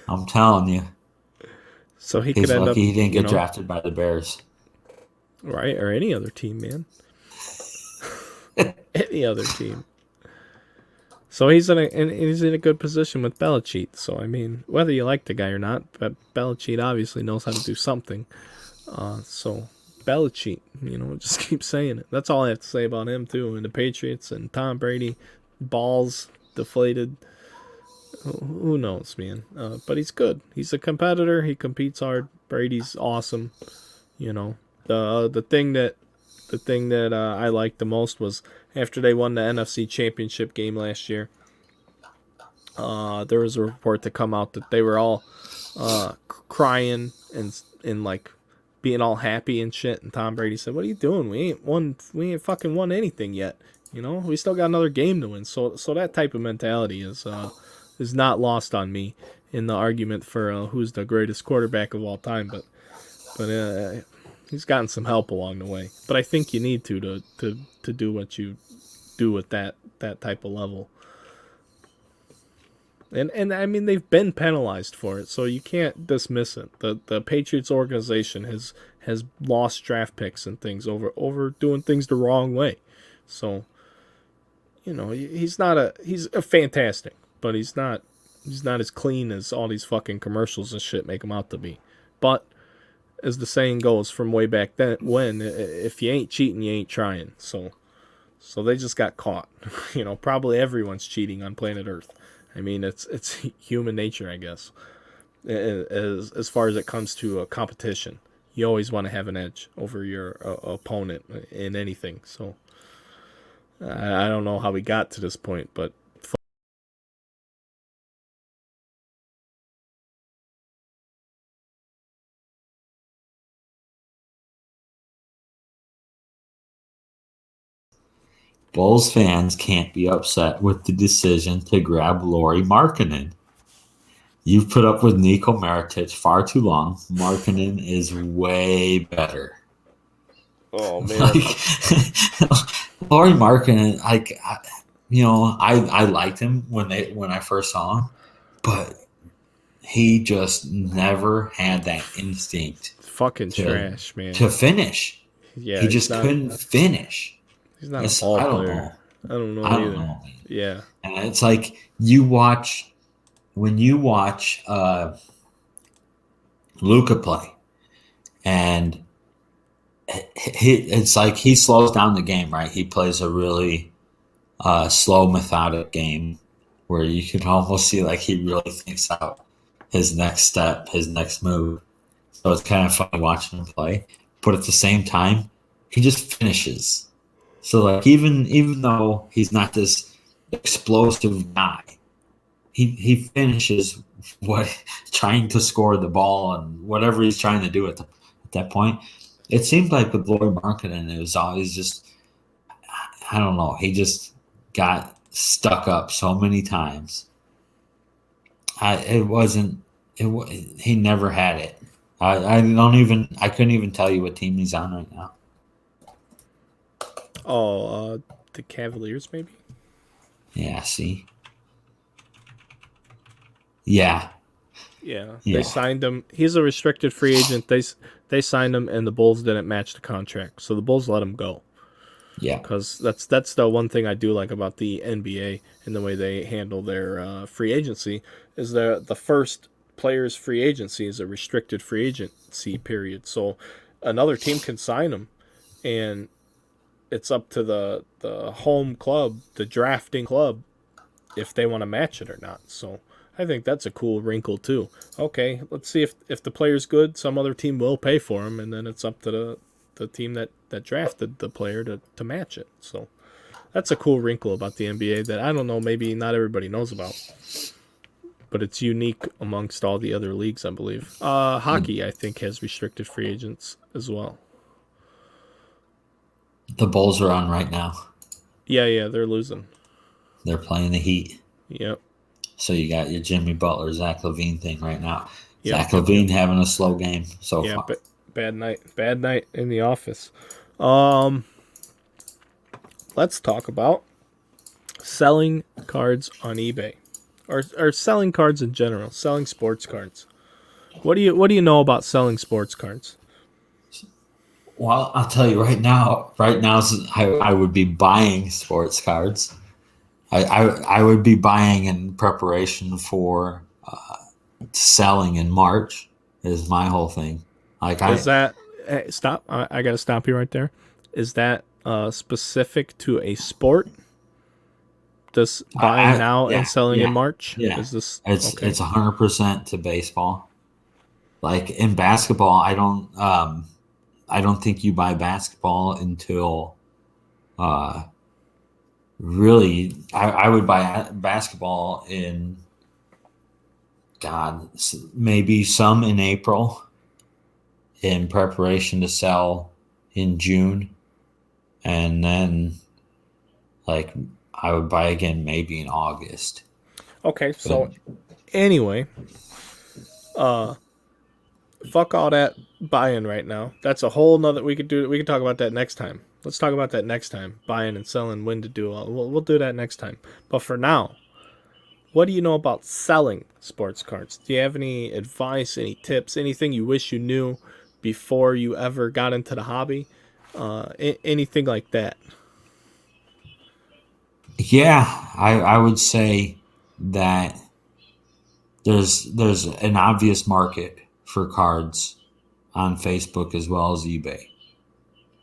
I'm telling you, So he could he's end up, lucky he didn't you get know, drafted by the Bears. right? Or any other team, man. Any other team. So he's in a good position with Belichick. So I mean, whether you like the guy or not, but Belichick obviously knows how to do something. So Belichick, just keep saying it. That's all I have to say about him too. And the Patriots and Tom Brady, balls deflated. Who knows, man? But he's good. He's a competitor. He competes hard. Brady's awesome. You know, the thing that I liked the most was after they won the NFC Championship game last year. There was a report to come out that they were all crying and like being all happy and shit. And Tom Brady said, "What are you doing? We ain't fucking won anything yet. We still got another game to win." So that type of mentality is not lost on me in the argument for who's the greatest quarterback of all time. But he's gotten some help along the way. But I think you need to do what you do with that type of level. And I mean they've been penalized for it, so you can't dismiss it. The Patriots organization has lost draft picks and things over doing things the wrong way. So he's a fantastic, but he's not as clean as all these fucking commercials and shit make him out to be. But as the saying goes from way back then, when if you ain't cheating, you ain't trying. So they just got caught. Probably everyone's cheating on planet Earth. I mean, it's human nature, I guess. As far as it comes to a competition, you always want to have an edge over your opponent in anything. So I don't know how we got to this point, but Bulls fans can't be upset with the decision to grab Lauri Markkanen. You've put up with Nico Mirotic far too long. Markkanen is way better. oh man, Lauri Markkanen, I liked him when I first saw him, but he just never had that instinct fucking trash, man. to finish. Yeah, he just couldn't finish. He's not a ball player. I don't know either. Yeah, and it's like when you watch Luka play, and it's like he slows down the game, right? He plays a really slow, methodic game where you can almost see like he really thinks out his next step, his next move. So it's kind of fun watching him play. But at the same time, he just finishes. So like even though he's not this explosive guy, he finishes trying to score the ball and whatever he's trying to do at that point. It seemed like with Lauri Markkanen, it was always just, I don't know, he just got stuck up so many times. He never had it. I couldn't even tell you what team he's on right now. Oh, the Cavaliers, maybe? Yeah, see? Yeah. They signed him. He's a restricted free agent. They signed him, and the Bulls didn't match the contract, so the Bulls let him go. Yeah. Because that's the one thing I do like about the NBA and the way they handle their free agency is the first player's free agency is a restricted free agency period. So another team can sign him, and it's up to the home club, the drafting club, if they want to match it or not. So I think that's a cool wrinkle too. Okay, let's see if the player's good, some other team will pay for him, and then it's up to the team that drafted the player to match it. So that's a cool wrinkle about the NBA that I don't know, maybe not everybody knows about. But it's unique amongst all the other leagues, I believe. Hockey, I think, has restricted free agents as well. The Bulls are on right now. Yeah, they're losing. They're playing the Heat. Yep. So you got your Jimmy Butler, Zach LaVine thing right now. Yep. Zach LaVine having a slow game so Yeah, far. bad night. Bad night in the office. Um, let's talk about selling cards on eBay, or selling cards in general. Selling sports cards. What do you know about selling sports cards? Well, I'll tell you right now. Right now, I would be buying sports cards. I would be buying in preparation for selling in March. Is my whole thing. Like Is that stop? I got to stop you right there. Is that specific to a sport? This buying now and yeah, selling in yeah, March? yeah. Is this okay? It's 100% to baseball. Like in basketball, I don't think you buy basketball until uh, really. I would buy basketball in God, maybe some in April in preparation to sell in June, and then like I would buy again maybe in August. Okay, But so anyway, uh, fuck all that buying right now. That's a whole nother. We could do. We could talk about that next time. Let's talk about that next time. Buying and selling, when to do. We'll do that next time. But for now, what do you know about selling sports cards? Do you have any advice, any tips, anything you wish you knew before you ever got into the hobby? Anything like that? yeah, I would say that there's an obvious market for cards on Facebook as well as eBay,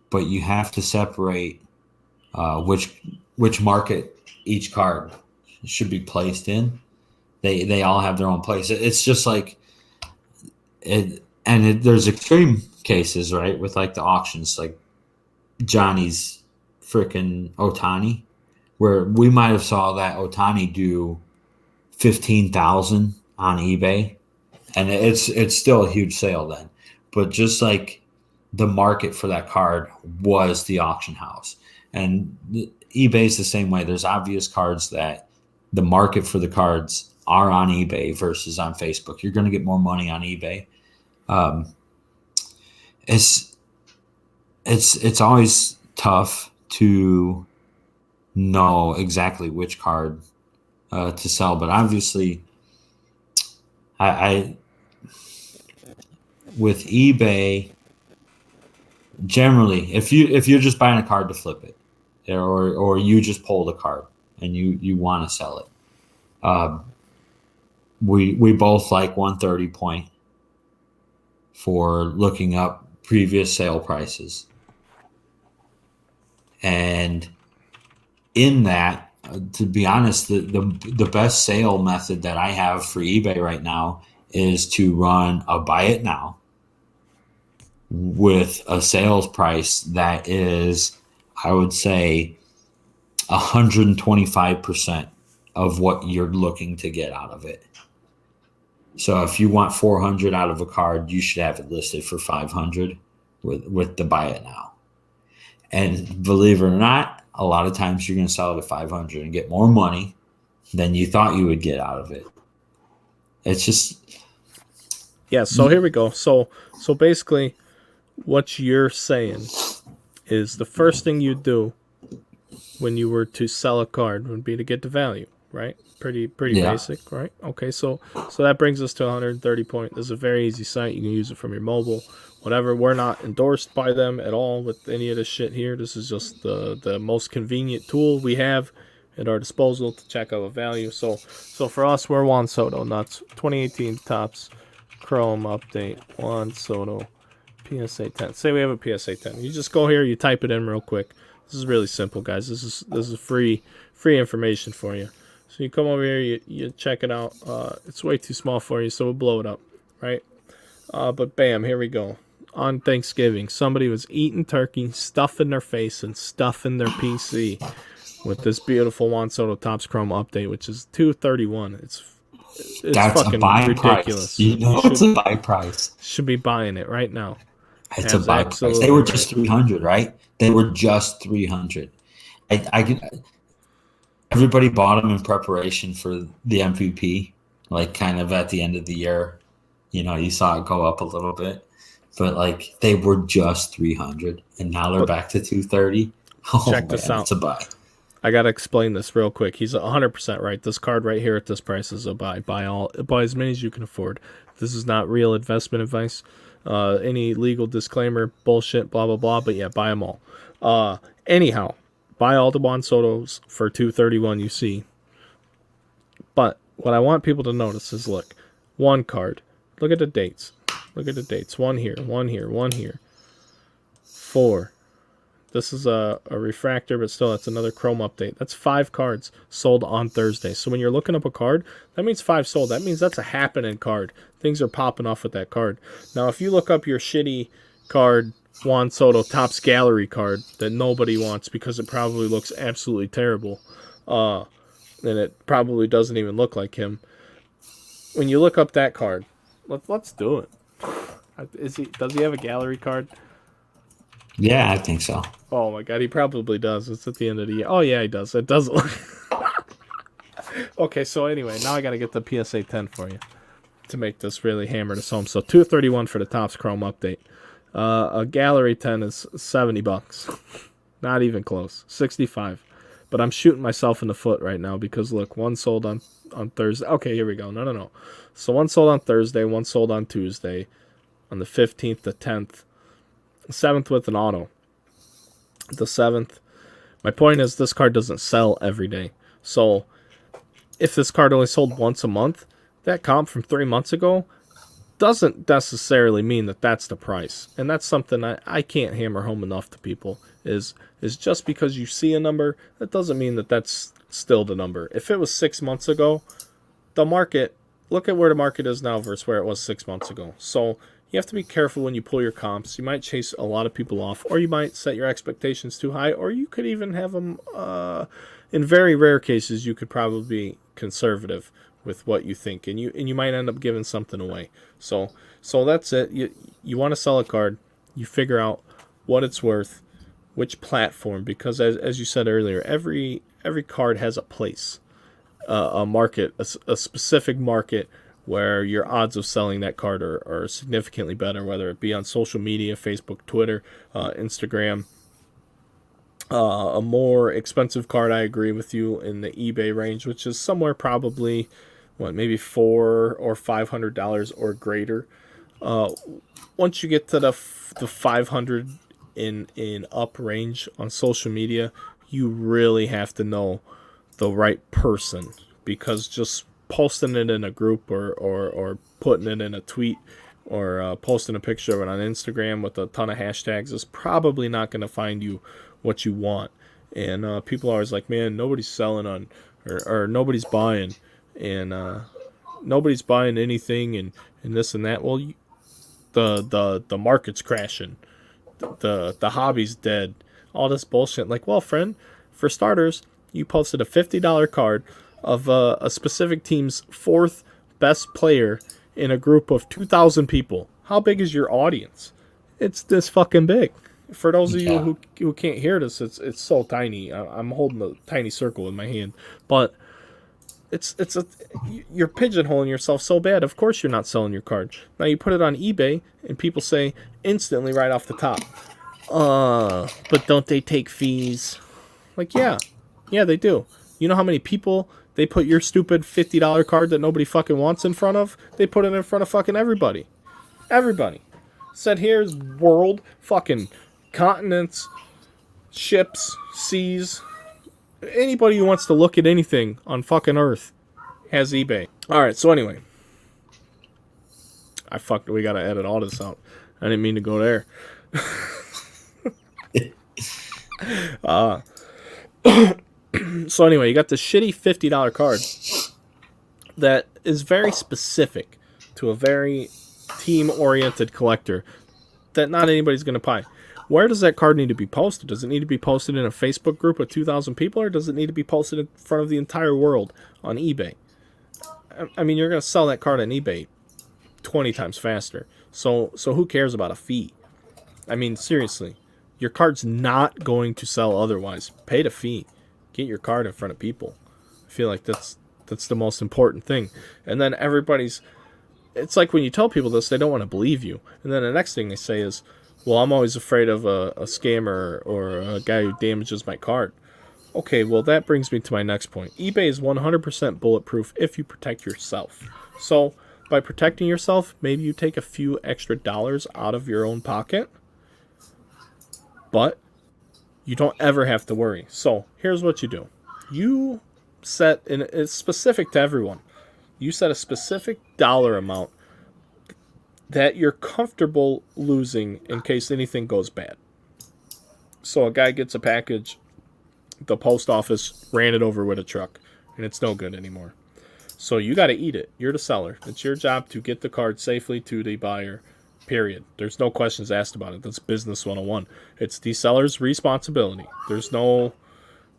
but you have to separate which market each card should be placed in. They all have their own place. It's just like there's extreme cases, right, with like the auctions, like Johnny's freaking Otani, where we might have saw that Otani do 15,000 on eBay, and it's still a huge sale then. But just like the market for that card was the auction house, and eBay's the same way. There's obvious cards that the market for the cards are on eBay versus on Facebook. You're going to get more money on eBay. Um, it's it's always tough to know exactly which card to sell, but obviously, I with eBay generally, if you're just buying a card to flip it, or you just pulled a card and you want to sell it, um, we both like 130 point for looking up previous sale prices, and in that, to be honest, the best sale method that I have for eBay right now is to run a buy it now with a sales price that is, I would say, 125% of what you're looking to get out of it. So if you want 400 out of a card, you should have it listed for 500 with the buy it now. And believe it or not, a lot of times you're going to sell it at 500 and get more money than you thought you would get out of it. It's just, Yeah. So here we go. So basically, what you're saying is the first thing you do when you were to sell a card would be to get the value, right? Pretty yeah, basic, right? Okay, so that brings us to 130 point. This is a very easy site. You can use it from your mobile, whatever. We're not endorsed by them at all with any of this shit here. This is just the most convenient tool we have at our disposal to check out a value. So for us, we're Juan Soto nuts. 2018 Topps Chrome update. Juan Soto PSA 10. Say we have a PSA 10. You just go here, you type it in real quick. This is really simple, guys. This is free information for you. So you come over here, you check it out. It's way too small for you, so we'll blow it up, right? But bam, here we go. On Thanksgiving, somebody was eating turkey, stuffing their face, and stuffing their PC with this beautiful Juan Soto Topps Chrome update, which is 231. It's that's a fucking buy ridiculous. price. You know, it's a buy price. Should be buying it right now. It's a Has buy price. absolutely They were right. just 300, right? They were just 300. I can. Everybody bought them in preparation for the MVP, like kind of at the end of the year. You saw it go up a little bit, but like they were just 300, and now they're But back to 230. Oh check this man, out. it's a buy. I gotta explain this real quick. He's 100% right. This card right here at this price is a buy. Buy as many as you can afford. This is not real investment advice. Any legal disclaimer, bullshit, blah blah blah. But yeah, buy them all. Anyhow, buy all the Juan Sotos for 231. You see. But what I want people to notice is, look, one card. Look at the dates. Look at the dates. One here, one here, one here. 4. This is a refractor, but still, that's another Chrome update. That's 5 cards sold on Thursday. So when you're looking up a card, that means 5 sold. That means that's a happening card. Things are popping off with that card. Now, if you look up your shitty card, Juan Soto Topps Gallery card that nobody wants because it probably looks absolutely terrible, and it probably doesn't even look like him. When you look up that card, let's do it. Does he have a gallery card? Yeah, I think so. Oh my god, he probably does. It's at the end of the year. Oh yeah, he does. It does look. Okay, so anyway, now I gotta get the PSA 10 for you to make this really hammer this home. So 231 for the Topps Chrome update. A gallery 10 is $70. Not even close. 65. But I'm shooting myself in the foot right now because look, one sold on Thursday. Okay, here we go. No. So one sold on Thursday, one sold on Tuesday, on the 15th, the 10th, 7th with an auto. The 7th. My point is this card doesn't sell every day. So if this card only sold once a month, that comp from 3 months ago doesn't necessarily mean that that's the price. And that's something I can't hammer home enough to people is just because you see a number, that doesn't mean that that's still the number. If it was 6 months ago, the market, look at where the market is now versus where it was 6 months ago. So you have to be careful when you pull your comps. You might chase a lot of people off, or you might set your expectations too high, or you could even have them, in very rare cases, you could probably be conservative with what you think, and you might end up giving something away. So that's it. You want to sell a card, you figure out what it's worth, which platform, because as you said earlier, every card has a place, a market, a specific market where your odds of selling that card are significantly better, whether it be on social media, Facebook, Twitter, Instagram. A more expensive card, I agree with you, in the eBay range, which is somewhere probably, maybe $400 or $500 or greater. Once you get to the 500 in up range on social media, you really have to know the right person, because just posting it in a group or putting it in a tweet or posting a picture of it on Instagram with a ton of hashtags is probably not going to find you what you want. And people are always like, man, nobody's selling on, or nobody's buying, and nobody's buying anything, and this and that. Well, the market's crashing, the hobby's dead, all this bullshit. Like, well, friend, for starters, you posted a $50 card of a specific team's 4th best player in a group of 2,000 people. How big is your audience? It's this fucking big. For those of you who can't hear this, it's so tiny. I'm holding a tiny circle in my hand, but you're pigeonholing yourself so bad. Of course you're not selling your card. Now you put it on eBay and people say instantly right off the top, but don't they take fees? Like, yeah, they do. You know how many people they put your stupid $50 card that nobody fucking wants in front of? They put it in front of fucking everybody. Everybody. Said here's world, fucking continents, ships, seas. Anybody who wants to look at anything on fucking Earth has eBay. Alright, so anyway. We gotta edit all this out. I didn't mean to go there. So anyway, you got this shitty $50 card that is very specific to a very team-oriented collector that not anybody's going to buy. Where does that card need to be posted? Does it need to be posted in a Facebook group of 2,000 people, or does it need to be posted in front of the entire world on eBay? I mean, you're going to sell that card on eBay 20 times faster. So who cares about a fee? I mean, seriously. Your card's not going to sell otherwise. Pay the fee. Get your card in front of people. I feel like that's the most important thing. And then it's like when you tell people this, they don't want to believe you. And then the next thing they say is, well, I'm always afraid of a scammer or a guy who damages my card. Okay, well, that brings me to my next point. eBay is 100% bulletproof if you protect yourself. So, by protecting yourself, maybe you take a few extra dollars out of your own pocket, but you don't ever have to worry. So, here's what you do. You set, and it's specific to everyone, you set a specific dollar amount that you're comfortable losing in case anything goes bad. So a guy gets a package, the post office ran it over with a truck, and it's no good anymore. So you got to eat it. You're the seller. It's your job to get the card safely to the buyer, period. There's no questions asked about it. That's business 101. It's the seller's responsibility. There's no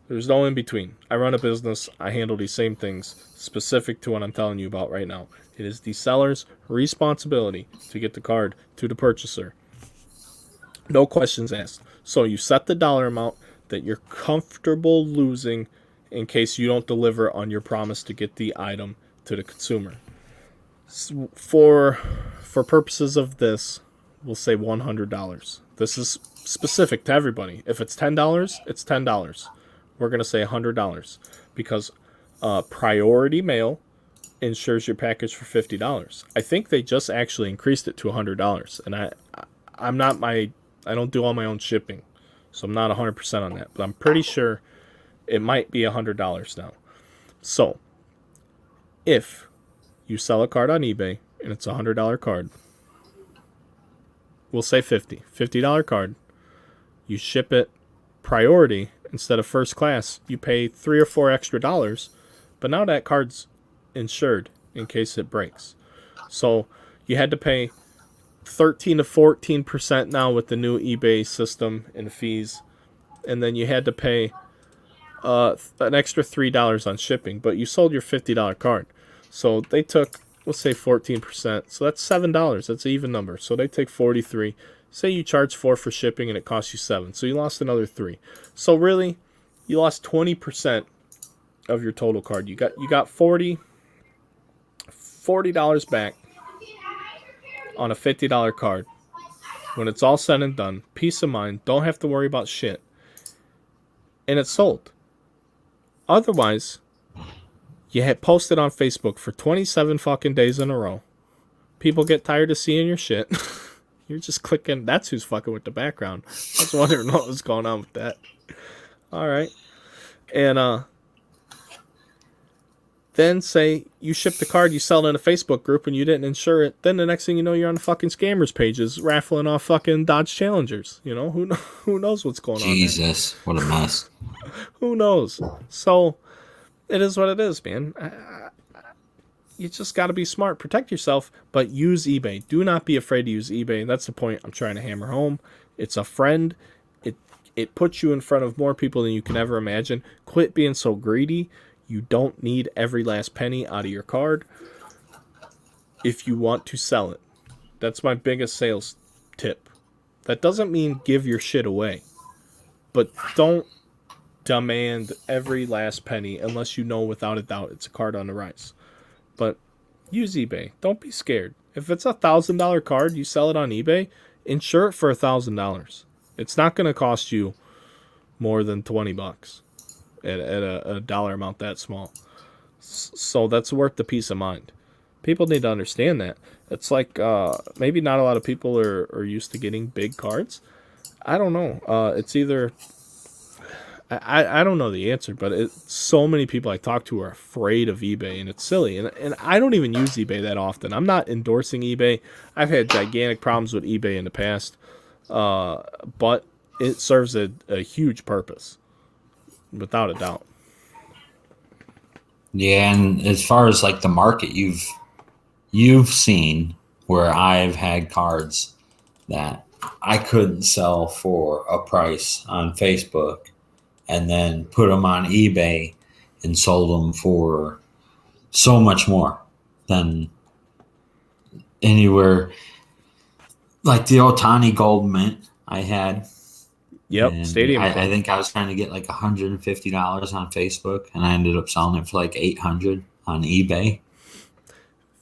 in between. I run a business. I handle these same things specific to what I'm telling you about right now. It is the seller's responsibility to get the card to the purchaser. No questions asked. So you set the dollar amount that you're comfortable losing in case you don't deliver on your promise to get the item to the consumer. For purposes of this, we'll say $100. This is specific to everybody. If it's $10, it's $10. We're going to say $100 because priority mail insures your package for $50. I think they just actually increased it to $100, and I don't do all my own shipping, so I'm not 100% on that, but I'm pretty sure it might be $100 now. So if you sell a card on eBay and it's a $100 card, we'll say $50 card, you ship it priority instead of first class, you pay $3 or $4 extra dollars, but now that card's insured in case it breaks. So you had to pay 13 to 14% now with the new eBay system and fees, and then you had to pay an extra $3 on shipping, but you sold your $50 card. So they took, let's say 14%, so that's $7. That's an even number. So they take 43. Say you charge $4 for shipping and it costs you $7, so you lost another $3. So really, you lost 20% of your total card. You got $40 back on a $50 card. When it's all said and done, peace of mind, don't have to worry about shit, and it's sold. Otherwise, you had posted on Facebook for 27 fucking days in a row. People get tired of seeing your shit. You're just clicking. That's who's fucking with the background. I was wondering what was going on with that. All right. And then say you ship the card, you sell it in a Facebook group, and you didn't insure it. Then the next thing you know, you're on the fucking scammers pages raffling off fucking Dodge Challengers. You know, who knows what's going on there? Jesus, what a mess. Who knows? So it is what it is, man. You just got to be smart. Protect yourself, but use eBay. Do not be afraid to use eBay. That's the point I'm trying to hammer home. It's a friend. It puts you in front of more people than you can ever imagine. Quit being so greedy. You don't need every last penny out of your card if you want to sell it. That's my biggest sales tip. That doesn't mean give your shit away, but don't demand every last penny unless you know without a doubt it's a card on the rise. But use eBay. Don't be scared. If it's $1,000 card, you sell it on eBay, insure it for $1,000. It's not going to cost you more than $20 at a dollar amount that small. So that's worth the peace of mind. People need to understand that. It's like maybe not a lot of people are used to getting big cards. I don't know. It's either... I don't know the answer, but so many people I talk to are afraid of eBay, and it's silly. And I don't even use eBay that often. I'm not endorsing eBay. I've had gigantic problems with eBay in the past, but it serves a huge purpose, without a doubt. Yeah, and as far as like the market, you've seen where I've had cards that I couldn't sell for a price on Facebook, and then put them on eBay and sold them for so much more than anywhere. Like the Otani Gold Mint I had, Yep, And Stadium I Club. think I was trying to get like $150 on Facebook, and I ended up selling it for like 800 on eBay.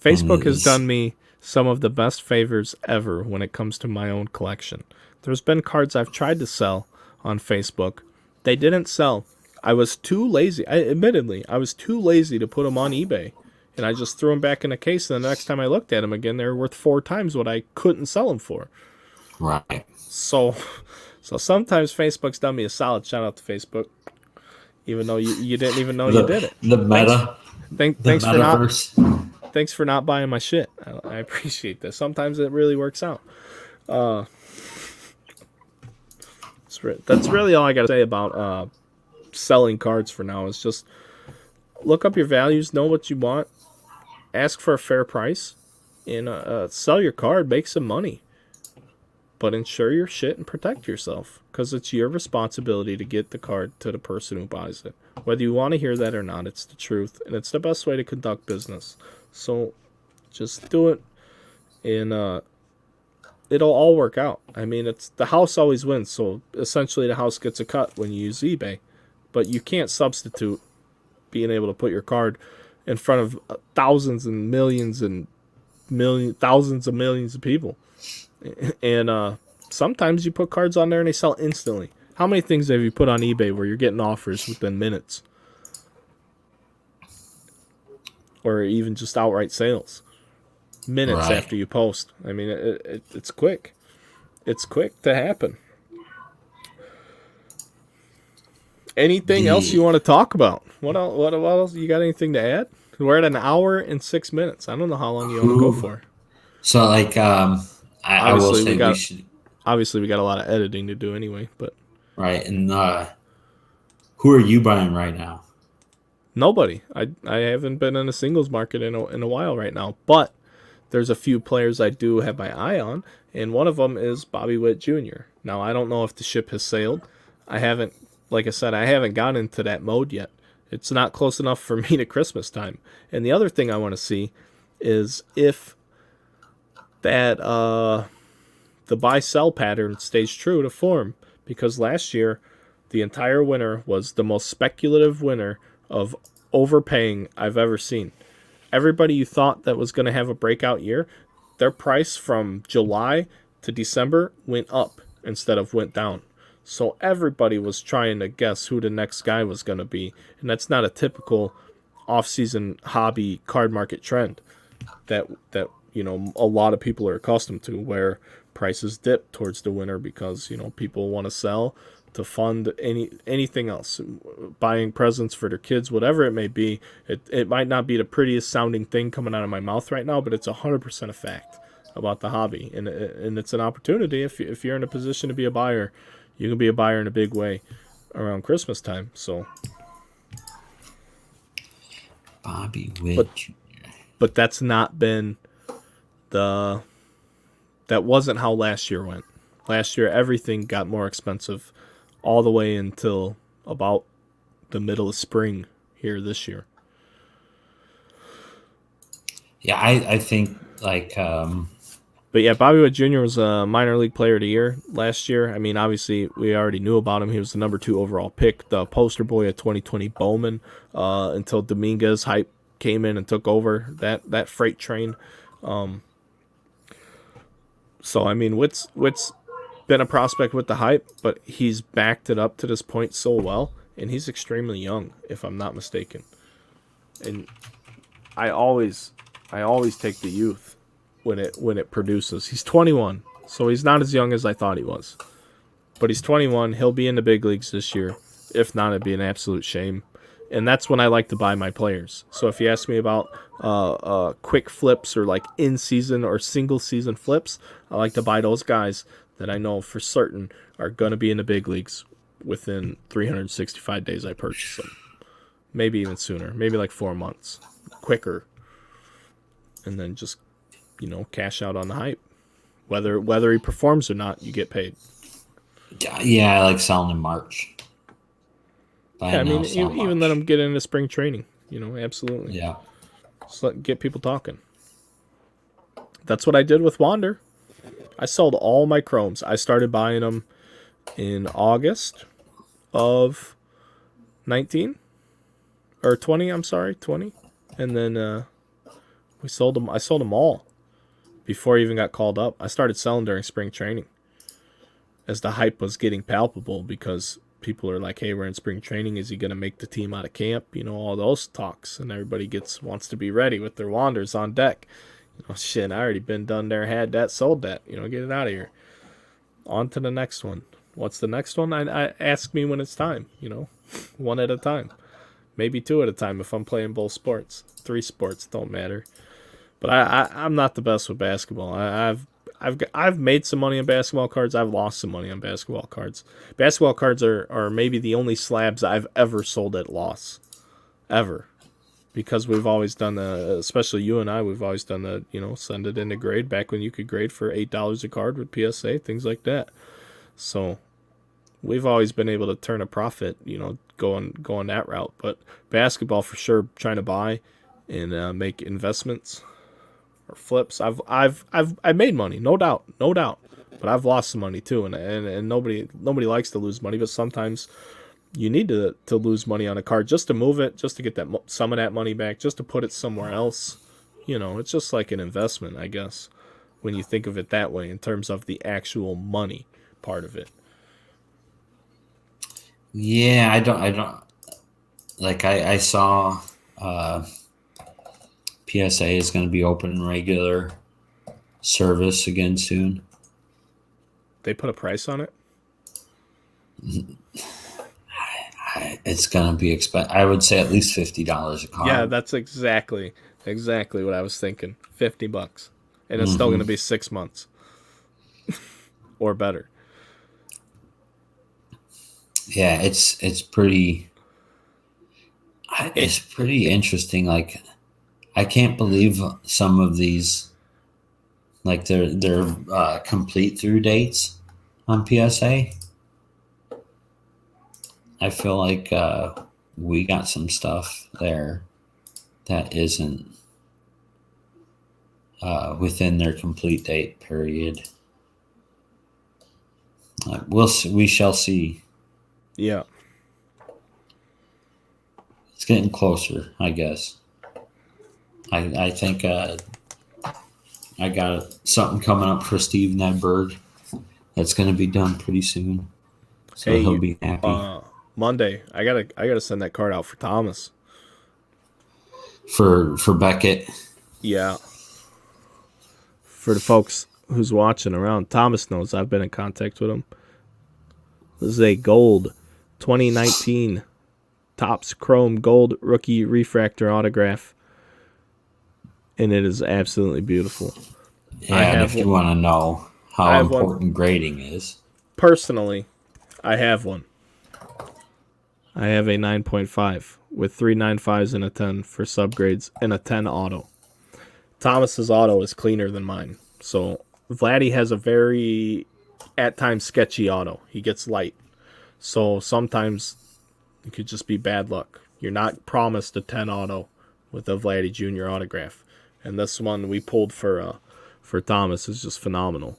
And Facebook it has done was me some of the best favors ever when it comes to my own collection. There's been cards I've tried to sell on Facebook. They didn't sell. I was too lazy. Admittedly, I was too lazy to put them on eBay. And I just threw them back in a case, and the next time I looked at them again, they were worth 4 times what I couldn't sell them for. right. So, so sometimes Facebook's done me a solid. Shout out to Facebook, even though you didn't even know you did it. The Thanks, meta, the thanks for not metaverse. buying my shit. I appreciate this. Sometimes it really works out. That's really all I got to say about selling cards for now. Is just look up your values, know what you want, ask for a fair price, and sell your card, make some money. But insure your shit and protect yourself, because it's your responsibility to get the card to the person who buys it. Whether you want to hear that or not, it's the truth, and it's the best way to conduct business. So just do it, and it'll all work out. I mean, it's the house always wins, so essentially the house gets a cut when you use eBay. But you can't substitute being able to put your card in front of thousands and millions and thousands of millions of people. And sometimes you put cards on there and they sell instantly. How many things have you put on eBay where you're getting offers within minutes? Or even just outright sales? Minutes Right. after you post. I mean, it's quick. It's quick to happen. Anything else you The want to talk about? What else? You got anything to add? We're at an hour and 6 minutes. I don't know how long you want to go who for. so like I will Obviously, say we should we got a lot of editing to do anyway, but right. And who are you buying right now? nobody. I haven't been in a singles market in a while right now, but there's a few players I do have my eye on, and one of them is Bobby Witt Jr. Now, I don't know if the ship has sailed. I haven't, like I said, I haven't gotten into that mode yet. It's not close enough for me to Christmas time. And the other thing I want to see is if that the buy sell pattern stays true to form, because last year the entire winter was the most speculative winter of overpaying I've ever seen. Everybody you thought that was going to have a breakout year, their price from July to December went up instead of went down. So everybody was trying to guess who the next guy was going to be, and that's not a typical off-season hobby card market trend that a lot of people are accustomed to, where prices dip towards the winter because people want to sell to fund anything else, buying presents for their kids, whatever it may be. It might not be the prettiest sounding thing coming out of my mouth right now, but it's 100% a fact about the hobby, and it's an opportunity. If you're in a position to be a buyer, you can be a buyer in a big way around Christmas time. So, Bobby but Witt. but that's not been the that wasn't how last year went. Last year everything got more expensive all the way until about the middle of spring here this year. Yeah, I think like But yeah, Bobby Witt Jr. was a minor league player of the year last year. I mean, obviously, we already knew about him. He was the number 2 overall pick, the poster boy of 2020 Bowman, until Dominguez hype came in and took over that freight train. So, I mean, Witt's been a prospect with the hype, but he's backed it up to this point so well, and he's extremely young, if I'm not mistaken. And I always take the youth when it produces. He's 21, so he's not as young as I thought he was. But he's 21. He'll be in the big leagues this year. If not, it'd be an absolute shame. And that's when I like to buy my players. So if you ask me about quick flips or like in-season or single-season flips, I like to buy those guys that I know for certain are going to be in the big leagues within 365 days I purchase them. Maybe even sooner. Maybe like 4 months. Quicker. And then just cash out on the hype. Whether he performs or not, you get paid. yeah, I like selling in March. Yeah, I mean, even let him get into spring training. Absolutely. Yeah. Just get people talking. That's what I did with Wander. I sold all my chromes. I started buying them in August of 19 or 20. I'm sorry, 20, and then we sold them. I sold them all before I even got called up. I started selling during spring training as the hype was getting palpable because people are like, "Hey, we're in spring training. Is he going to make the team out of camp?" All those talks, and everybody wants to be ready with their wanders on deck. Shit, I already been done there, had that, sold that. Get it out of here. On to the next one. What's the next one? I ask me when it's time. One at a time, maybe two at a time if I'm playing both sports. 3 sports don't matter. But I'm not the best with basketball. I've made some money on basketball cards. I've lost some money on basketball cards. Basketball cards are maybe the only slabs I've ever sold at loss, ever, because we've always done especially you and I, we've always done send it in to grade back when you could grade for $8 a card with PSA, things like that. So we've always been able to turn a profit, going that route. But basketball for sure, trying to buy and make investments or flips. I've made money, no doubt, but I've lost some money too, and nobody likes to lose money, but sometimes you need to lose money on a card just to move it, just to get some of that money back, just to put it somewhere else. It's just like an investment, I guess, when you think of it that way in terms of the actual money part of it. Yeah, I don't like I saw PSA is going to be open regular service again soon. They put a price on it? It's going to be expensive. I would say at least $50 a card. Yeah, that's exactly what I was thinking. $50, and it's still going to be 6 months or better. Yeah, it's pretty interesting. Like, I can't believe some of these, like their complete through dates on PSA. I feel like we got some stuff there that isn't within their complete date period. We shall see. Yeah, it's getting closer, I guess. I think I got something coming up for Steve Nedberg that's going to be done pretty soon, so he'll be happy. Monday, I gotta send that card out for Thomas. For Beckett. Yeah. For the folks who's watching around, Thomas knows I've been in contact with him. This is a gold 2019 Topps Chrome Gold Rookie Refractor autograph, and it is absolutely beautiful. Yeah, and if you want to know how important grading is. Personally, I have one. I have a 9.5 with 3 9.5s and a 10 for subgrades and a 10 auto. Thomas's auto is cleaner than mine. So Vladdy has a very, at times, sketchy auto. He gets light. So sometimes it could just be bad luck. You're not promised a 10 auto with a Vladdy Jr. autograph. And this one we pulled for Thomas is just phenomenal.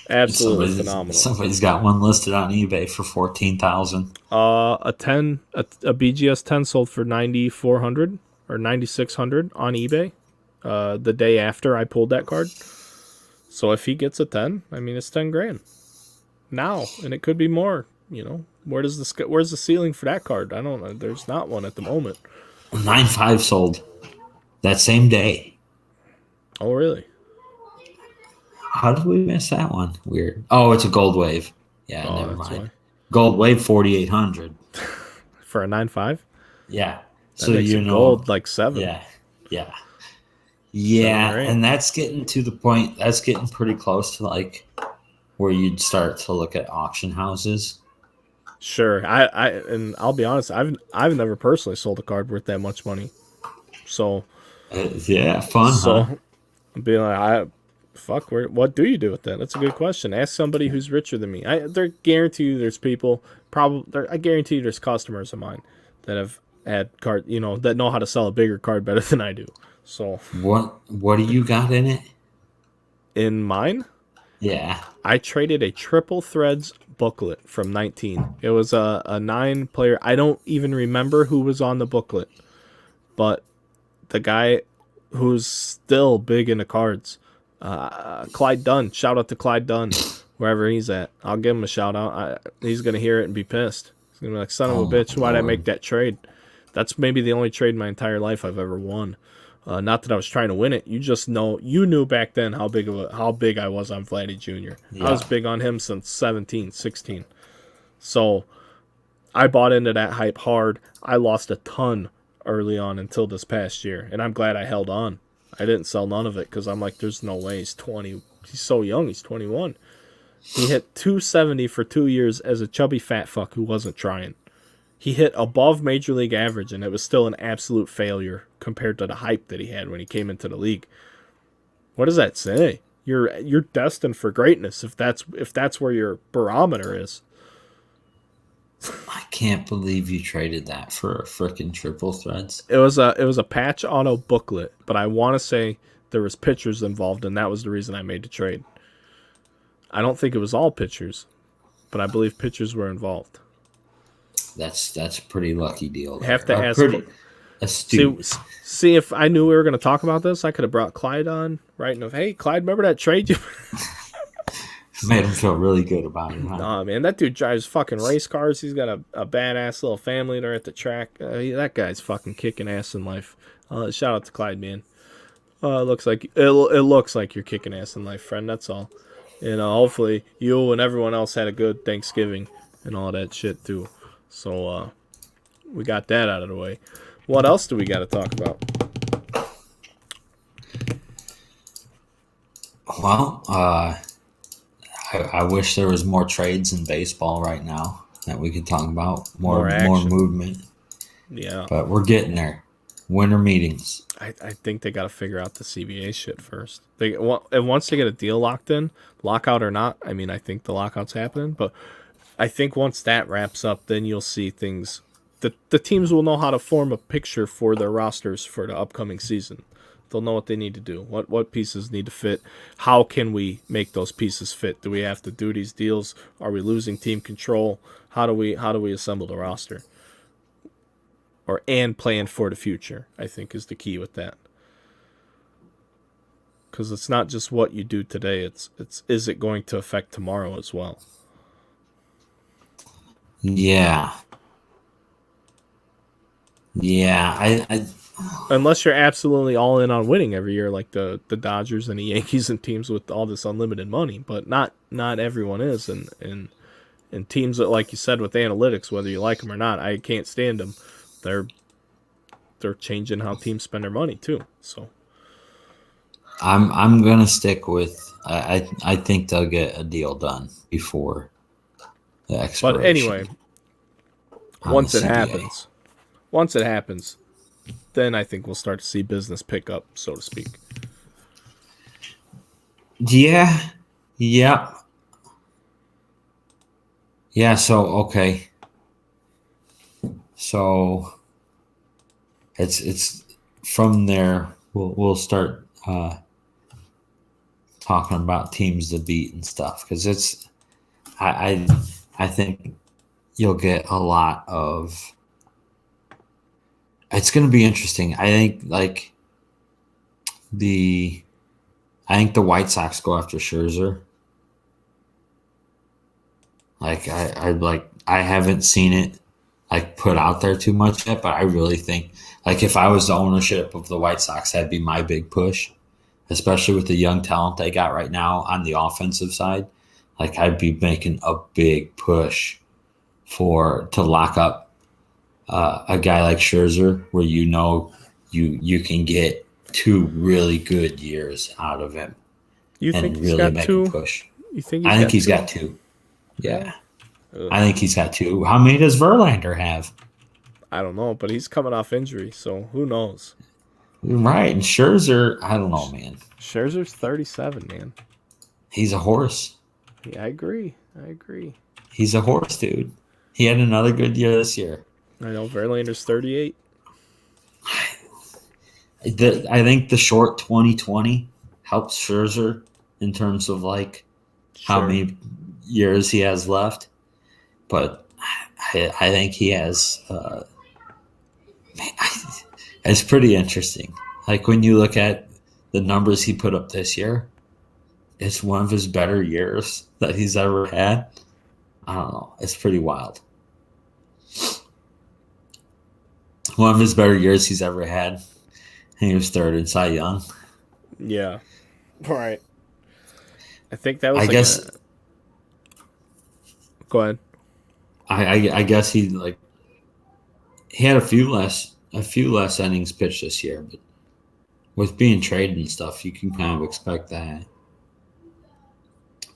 Absolutely phenomenal. Somebody's got one listed on eBay for $14,000. A BGS 10 sold for $9,400 or $9,600 on eBay. The day after I pulled that card. So if he gets a 10, I mean it's $10,000 now, and it could be more. Where's the ceiling for that card? I don't know. There's not one at the moment. 9.5 sold that same day. Oh really? How did we miss that one? Weird. Oh, it's a gold wave. Yeah, never mind. Why. Gold wave 4,800 for a 9.5. Yeah, that so makes gold like 7. Yeah, and that's getting to the point. That's getting pretty close to like where you'd start to look at auction houses. Sure, and I'll be honest. I've never personally sold a card worth that much money. So yeah, fun. So huh? I'm being like, what do you do with that? That's a good question. Ask somebody who's richer than me. I guarantee you there's people, I guarantee you there's customers of mine that have had card, that know how to sell a bigger card better than I do. So what do you got in it? In mine? Yeah. I traded a Triple Threads booklet from 19. It was a 9-player. I don't even remember who was on the booklet, but the guy who's still big into cards, Clyde Dunn. Shout out to Clyde Dunn, wherever he's at. I'll give him a shout out. He's going to hear it and be pissed. He's going to be like, son of a bitch, why'd I make that trade? That's maybe the only trade in my entire life I've ever won. Not that I was trying to win it. You just know, you knew back then how big I was on Vladdy Jr. Yeah. I was big on him since 17, 16. So I bought into that hype hard. I lost a ton early on until this past year, and I'm glad I held on. I didn't sell none of it because I'm like, there's no way. He's 20. He's so young. He's 21. He hit 270 for 2 years as a chubby fat fuck who wasn't trying. He hit above major league average, and it was still an absolute failure compared to the hype that he had when he came into the league. What does that say? You're destined for greatness if that's where your barometer is. I can't believe you traded that for a frickin' triple threads. It was a patch auto booklet, but I want to say there was pitchers involved, and that was the reason I made the trade. I don't think it was all pitchers, but I believe pitchers were involved. That's a pretty lucky deal. Have to ask. Pretty astute. See, if I knew we were going to talk about this, I could have brought Clyde on. Right? And hey, Clyde, remember that trade you? Made him feel really good about it. Huh? Nah, man, that dude drives fucking race cars. He's got a badass little family there at the track. That guy's fucking kicking ass in life. Shout out to Clyde, man. It looks like you're kicking ass in life, friend. That's all. And hopefully you and everyone else had a good Thanksgiving and all that shit too. So we got that out of the way. What else do we got to talk about? Well, I wish there was more trades in baseball right now that we could talk about. More movement. Yeah. But we're getting there. Winter meetings. I think they got to figure out the CBA shit first. And once they get a deal locked in, lockout or not, I mean, I think the lockout's happening, but I think once that wraps up, then you'll see things. The teams will know how to form a picture for their rosters for the upcoming season. They'll know what they need to do, what pieces need to fit. How can we make those pieces fit? Do we have to do these deals? Are we losing team control? How do we assemble the roster? And plan for the future, I think, is the key with that. Because it's not just what you do today; it's is it going to affect tomorrow as well? Yeah. I unless you're absolutely all in on winning every year, like the Dodgers and the Yankees and teams with all this unlimited money, but not everyone is, and teams that, like you said, with analytics, whether you like them or not, I can't stand them. They're changing how teams spend their money too. So I'm gonna stick with I think they'll get a deal done before the expiration. But anyway, once it happens, then I think we'll start to see business pick up, so to speak. Yeah. So okay. So it's from there. We'll start talking about teams to beat and stuff, because it's I think you'll get a lot of. It's going to be interesting. I think the White Sox go after Scherzer. I haven't seen it put out there too much yet, but I really think if I was the ownership of the White Sox, that'd be my big push, especially with the young talent they got right now on the offensive side. I'd be making a big push to lock up a guy like Scherzer, where you can get 2 really good years out of him. You think he's really got 2? Push. You think? I think he's got 2. Yeah. I think he's got 2. How many does Verlander have? I don't know, but he's coming off injury, so who knows? Right, and Scherzer, I don't know, man. Scherzer's 37, man. He's a horse. Yeah, I agree. He's a horse, dude. He had another good year this year. I know, Verlander's 38. I think the short 2020 helps Scherzer in terms of how many years he has left, but I think he has. It's pretty interesting. Like when you look at the numbers he put up this year, it's one of his better years that he's ever had. I don't know. It's pretty wild. One of his better years he's ever had. He was third in Cy Young. Yeah. Right. I think that was I like guess. Go ahead. I guess he had a few less innings pitched this year, but with being traded and stuff, you can kind of expect that.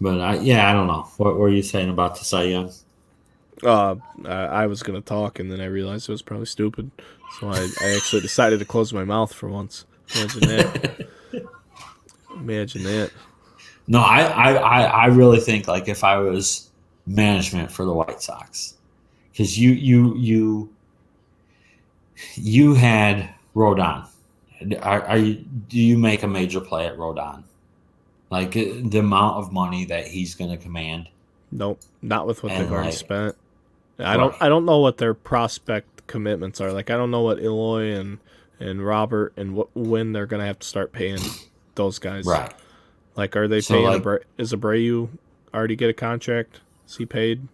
But I don't know. What were you saying about the Cy Young? I was gonna talk, and then I realized it was probably stupid, so I actually decided to close my mouth for once. Imagine that. Imagine that. No, I really think like if I was management for the White Sox, because you had Rodon. Do you make a major play at Rodon? Like the amount of money that he's going to command. Nope, not with what they've already spent. I Right. don't know what their prospect commitments are. Like I don't know what Eloy and Robert and when they're gonna have to start paying those guys. Right. Like are they paying? Is Abreu already get a contract? Is he paid?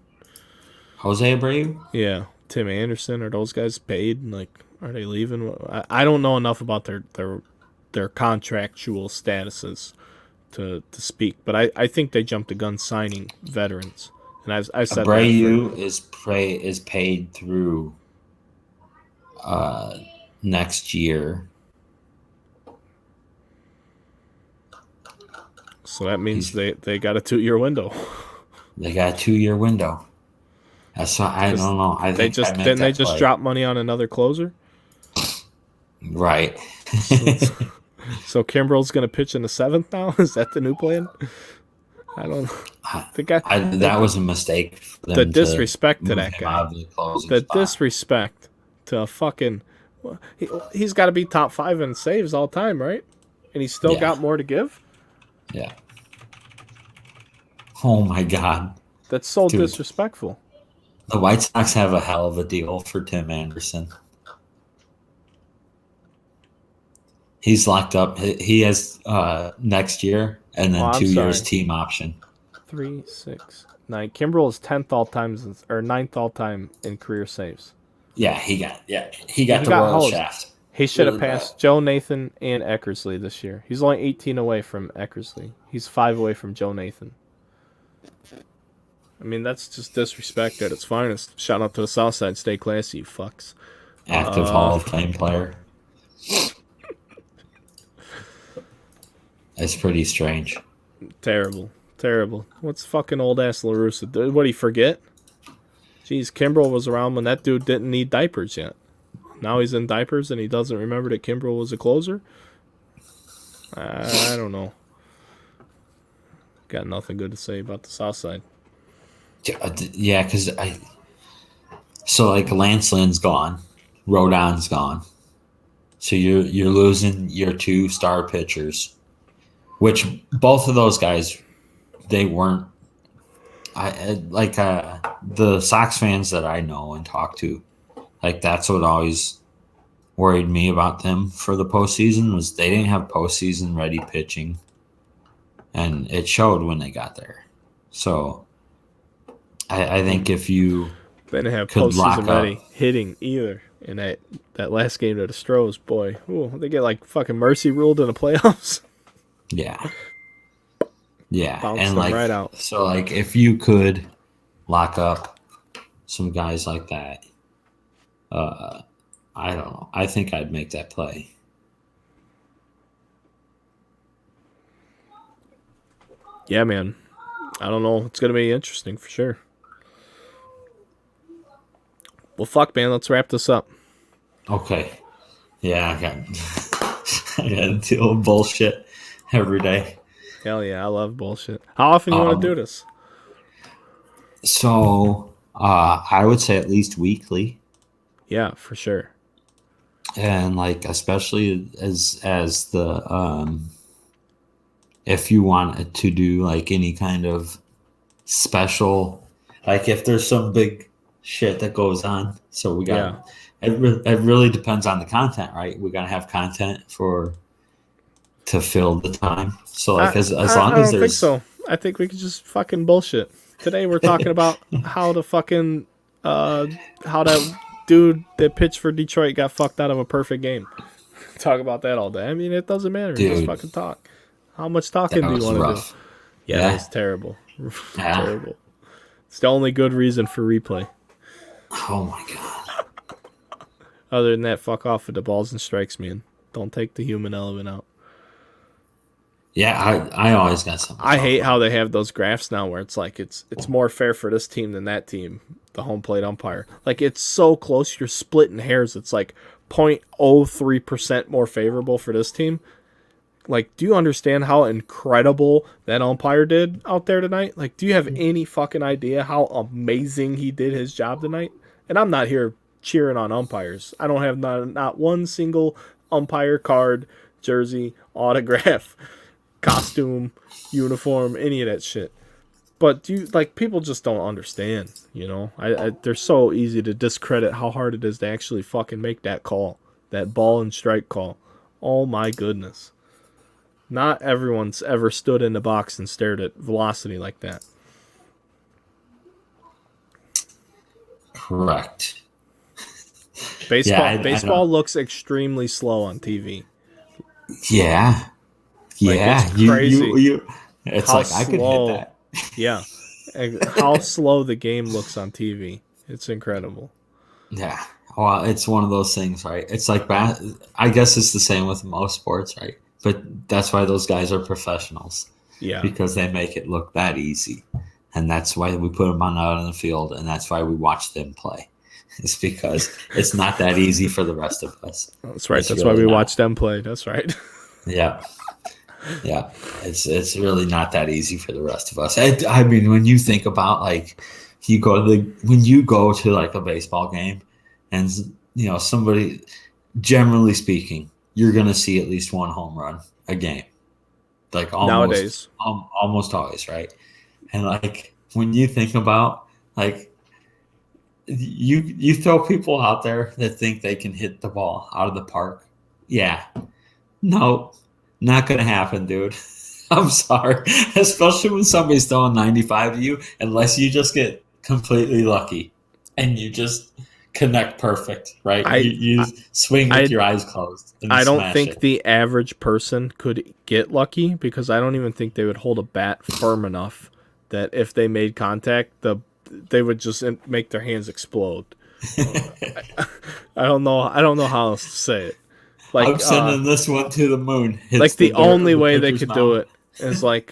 Jose Abreu? Yeah. Tim Anderson, are those guys paid? Like are they leaving? I don't know enough about their contractual statuses to speak, but I think they jumped the gun signing veterans. And I've said Abreu is paid through next year. So that means they got a 2-year window. They got a 2-year window. That's why I don't know. I think they just drop money on another closer. Right. So Kimbrel's going to pitch in the 7th now. Is that the new plan? I don't know. That was a mistake. The disrespect to that guy. The disrespect to a fucking. He's got to be top 5 in saves all time, right? And he's still got more to give. Yeah. Oh my God. That's so disrespectful. The White Sox have a hell of a deal for Tim Anderson. He's locked up. He has next year and then 2 years team option. 3, 6, 9. Kimbrel is 10th all time or 9th all time in career saves. Yeah, he got the royal shaft. He should have passed Joe Nathan and Eckersley this year. He's only 18 away from Eckersley. He's 5 away from Joe Nathan. I mean, that's just disrespect at its finest. Shout out to the South Side. Stay classy, you fucks. Active Hall of Fame player. It's pretty strange. Terrible. What's fucking old ass LaRussa do? What, he forget? Jeez, Kimbrel was around when that dude didn't need diapers yet. Now he's in diapers and he doesn't remember that Kimbrel was a closer? I don't know. Got nothing good to say about the South Side. Yeah, because so like Lance Lynn's gone, Rodon's gone, so you're losing your 2 star pitchers, which both of those guys they weren't. The Sox fans that I know and talk to, like that's what always worried me about them for the postseason was they didn't have postseason ready pitching, and it showed when they got there. So. I think if you they didn't have postseason ready hitting either in that last game to the Stros, boy, they get like fucking mercy ruled in the playoffs. Yeah, bounced and them right out. So like if you could lock up some guys like that, I don't know. I think I'd make that play. Yeah, man. I don't know. It's gonna be interesting for sure. Well, fuck, man. Let's wrap this up. Okay. Yeah, I got to deal with bullshit every day. Hell yeah, I love bullshit. How often you want to do this? So, I would say at least weekly. Yeah, for sure. And like, especially as the if you wanted to do like any kind of special, like if there's some big shit that goes on. So we Yeah. got it really depends on the content, right? We gotta have content to fill the time. So like as I long as don't think there's so. I think we could just fucking bullshit. Today we're talking about how the fucking how that dude that pitched for Detroit got fucked out of a perfect game. Talk about that all day. I mean, it doesn't matter. Just dude, fucking talk. How much that talking do you was want to do? rough. Yeah, that Yeah. was terrible. Yeah. Terrible. It's the only good reason for replay. Oh my god. Other than that, fuck off with the balls and strikes, man. Don't take the human element out. Yeah, I always got something to I talk hate how about. they have those graphs now where it's like it's more fair for this team than that team, the home plate umpire. Like it's so close, you're splitting hairs. It's like 0.03% more favorable for this team. Like, do you understand how incredible that umpire did out there tonight? Like, do you have any fucking idea how amazing he did his job tonight? And I'm not here cheering on umpires. I don't have not one single umpire card, jersey, autograph, costume, uniform, any of that shit. But do you like people just don't understand, you know? They're so easy to discredit how hard it is to actually fucking make that call, that ball and strike call. Oh my goodness. Not everyone's ever stood in the box and stared at velocity like that. Correct. Yeah, I don't. Baseball looks extremely slow on TV. Yeah, Like it's yeah. crazy You. It's how like I could hit slow, that. yeah, how slow the game looks on TV. It's incredible. Yeah. Well, it's one of those things, right? It's like I guess it's the same with most sports, right? But that's why those guys are professionals Yeah. because they make it look that easy, and that's why we put them out in the field, and that's why we watch them play. It's because it's not that easy for the rest of us. That's right. It's That's why really we not. watch them play. That's right. Yeah. Yeah, it's really not that easy for the rest of us. I mean, when you think about like when you go to like a baseball game, and somebody, generally speaking, you're gonna see at least one home run a game, like Nowadays. almost always, right? And like when you think about like you throw people out there that think they can hit the ball out of the park, yeah, no, not gonna happen, dude. I'm sorry. Especially when somebody's throwing 95 to you, unless you just get completely lucky and you just connect perfect, right? I You swing with I your eyes closed and I don't smash think it. the average person could get lucky because I don't even think they would hold a bat firm enough that if they made contact, they would just make their hands explode. I don't know. I don't know how else to say it. I'm Like sending this one to the moon. Hits like the the dirt only of the way they pitcher's could do mouth. it is like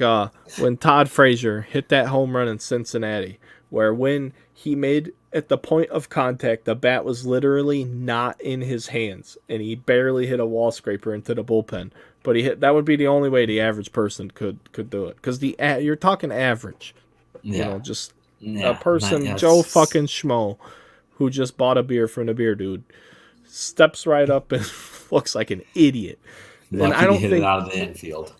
when Todd Frazier hit that home run in Cincinnati, where when he made at the point of contact, the bat was literally not in his hands, and he barely hit a wall scraper into the bullpen. But he hit. That would be the only way the average person could do it, because you're talking average, Yeah, just a yeah, person, Joe yes. fucking Schmo, who just bought a beer from the beer dude, steps right up and looks like an idiot. And I Lucky to don't hit it think out of the infield.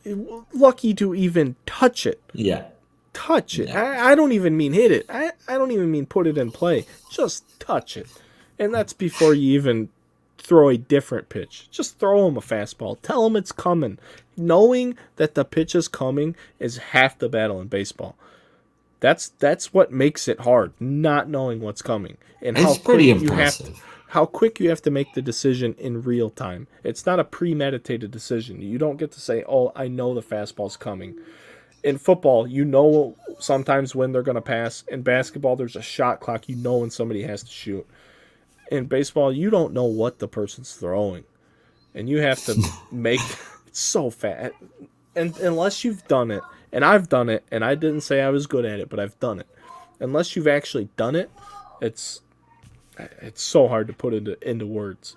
lucky to even touch it. Yeah, Touch it. yeah. I don't even mean hit it. I don't even mean put it in play. Just touch it. And that's before you even throw a different pitch. Just throw him a fastball. Tell him it's coming. Knowing that the pitch is coming is half the battle in baseball. That's what makes it hard, not knowing what's coming and It's pretty impressive. how quick you have to make the decision in real time. It's not a premeditated decision. You don't get to say, "Oh, I know the fastball's coming." In football, you know sometimes when they're going to pass. In basketball, there's a shot clock. You know when somebody has to shoot. In baseball, you don't know what the person's throwing, and you have to make it's so fast. And unless you've done it, and I've done it, and I didn't say I was good at it, but I've done it. Unless you've actually done it, it's so hard to put into words.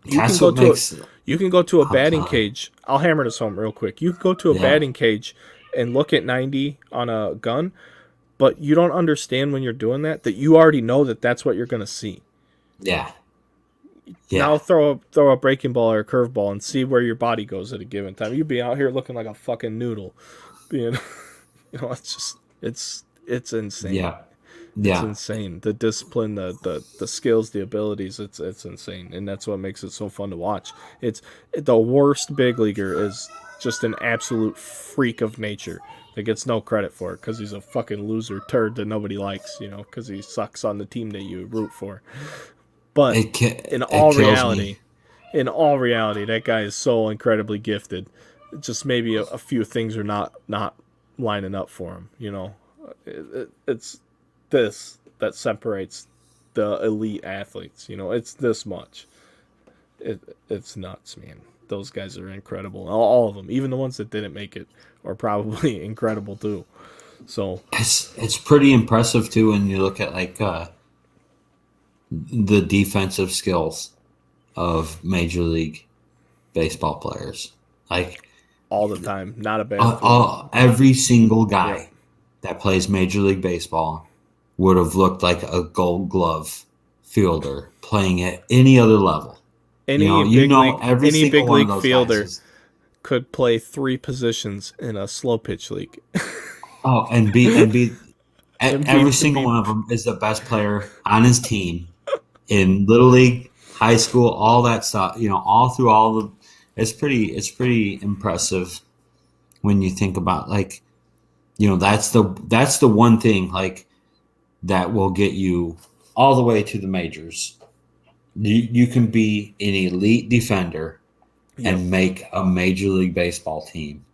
You can That's go what to a, makes. you can go to a I'm batting sorry. cage. I'll hammer this home real quick. You can go to a Yeah, batting cage and look at 90 on a gun, but you don't understand when you're doing that you already know that that's what you're going to see. yeah, Now yeah. throw a breaking ball or a curveball and see where your body goes at a given time. You'd be out here looking like a fucking noodle. Being, it's just It's insane. Yeah. It's Yeah. insane. The discipline, the skills, the abilities. It's insane, and that's what makes it so fun to watch. It's the worst big leaguer is just an absolute freak of nature that gets no credit for it because he's a fucking loser turd that nobody likes. Because he sucks on the team that you root for. But in It all kills me. reality, that guy is so incredibly gifted. Just maybe a few things are not lining up for him. It's this that separates the elite athletes. It's this much. It's nuts, man. Those guys are incredible. All of them, even the ones that didn't make it, are probably incredible too. So It's pretty impressive too when you look at like the defensive skills of Major League Baseball players. Like all the time, not a bad thing. every single Yep. guy that plays Major League Baseball would have looked like a Gold Glove fielder playing at any other level. Every Any single big one of league those guys fielder is could play 3 positions in a slow pitch league. and every single one of them is the best player on his team in little league, high school, all that stuff. All through all the. It's pretty impressive when you think about like, that's the one thing like that will get you all the way to the majors. You can be an elite defender Yep. and make a Major League Baseball team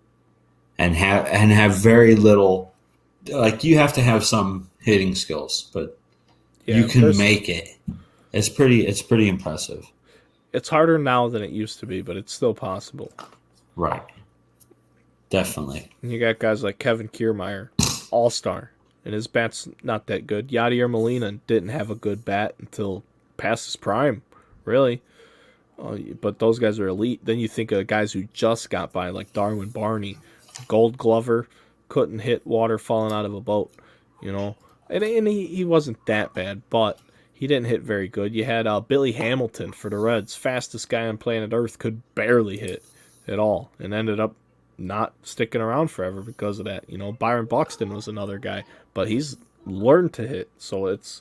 and have very little. Like you have to have some hitting skills, but you can make it. It's pretty impressive. It's harder now than it used to be, but it's still possible. Right. Definitely. And you got guys like Kevin Kiermaier, all-star, and his bat's not that good. Yadier Molina didn't have a good bat until past his prime, really. But those guys are elite. Then you think of guys who just got by, like Darwin Barney, Gold Glover, couldn't hit water falling out of a boat, And he wasn't that bad, but he didn't hit very good. You had Billy Hamilton for the Reds, fastest guy on planet Earth, could barely hit at all, and ended up not sticking around forever because of that. Byron Buxton was another guy, but he's learned to hit, so it's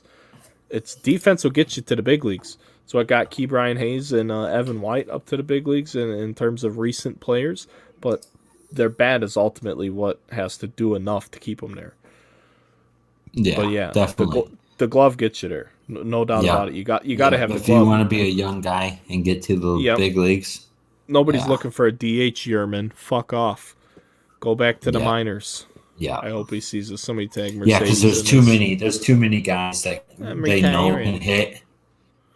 defense will get you to the big leagues. So I got Key Brian Hayes and Evan White up to the big leagues in terms of recent players, but their bat is ultimately what has to do enough to keep them there. Yeah, But yeah, definitely. the glove gets you there, no doubt about it. You got to have the If you glove. want to be a young guy and get to the Yep. big leagues, Nobody's yeah, looking for a DH yearman. Fuck off. Go back to the yeah, minors. yeah, I hope he sees us. Somebody tag Mercedes. yeah. Because there's in too this. many. There's too many guys that I'm they know retiring. can hit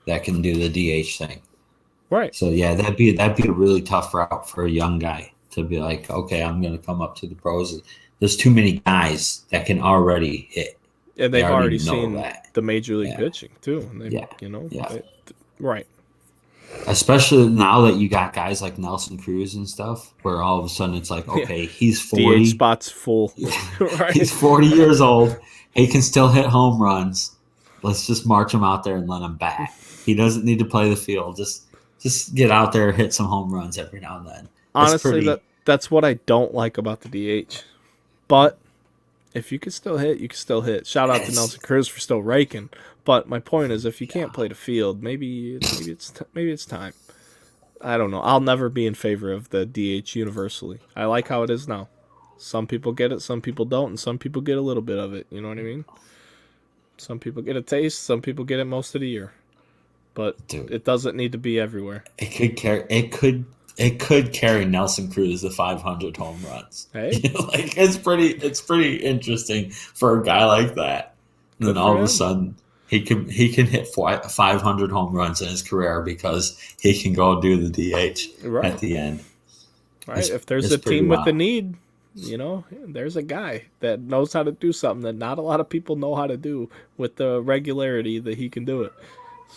that can do the DH thing. Right. So yeah, that'd be a really tough route for a young guy to be like, okay, I'm going to come up to the pros. There's too many guys that can already hit. And They they've already seen that. the major league Yeah. pitching too. And they, Yeah. right. Especially now that you got guys like Nelson Cruz and stuff, where all of a sudden it's like, okay, he's DH 40. spot's full. Right. He's 40 years old. He can still hit home runs. Let's just march him out there and let him bat. He doesn't need to play the field. Just get out there, hit some home runs every now and then. Honestly, that's what I don't like about the DH. But if you can still hit, you can still hit. Shout out to Nelson Cruz for still raking. But my point is, if you can't play the field, maybe it's time. I don't know. I'll never be in favor of the DH universally. I like how it is now. Some people get it, some people don't, and some people get a little bit of it. You know what I mean? Some people get a taste, some people get it most of the year. But Dude, it doesn't need to be everywhere. It could carry Nelson Cruz to 500 home runs. Hey, Like it's pretty interesting for a guy like that. And then all of a sudden he can hit 500 home runs in his career because he can go do the DH at the end. Right. If there's a team with a need, there's a guy that knows how to do something that not a lot of people know how to do with the regularity that he can do it.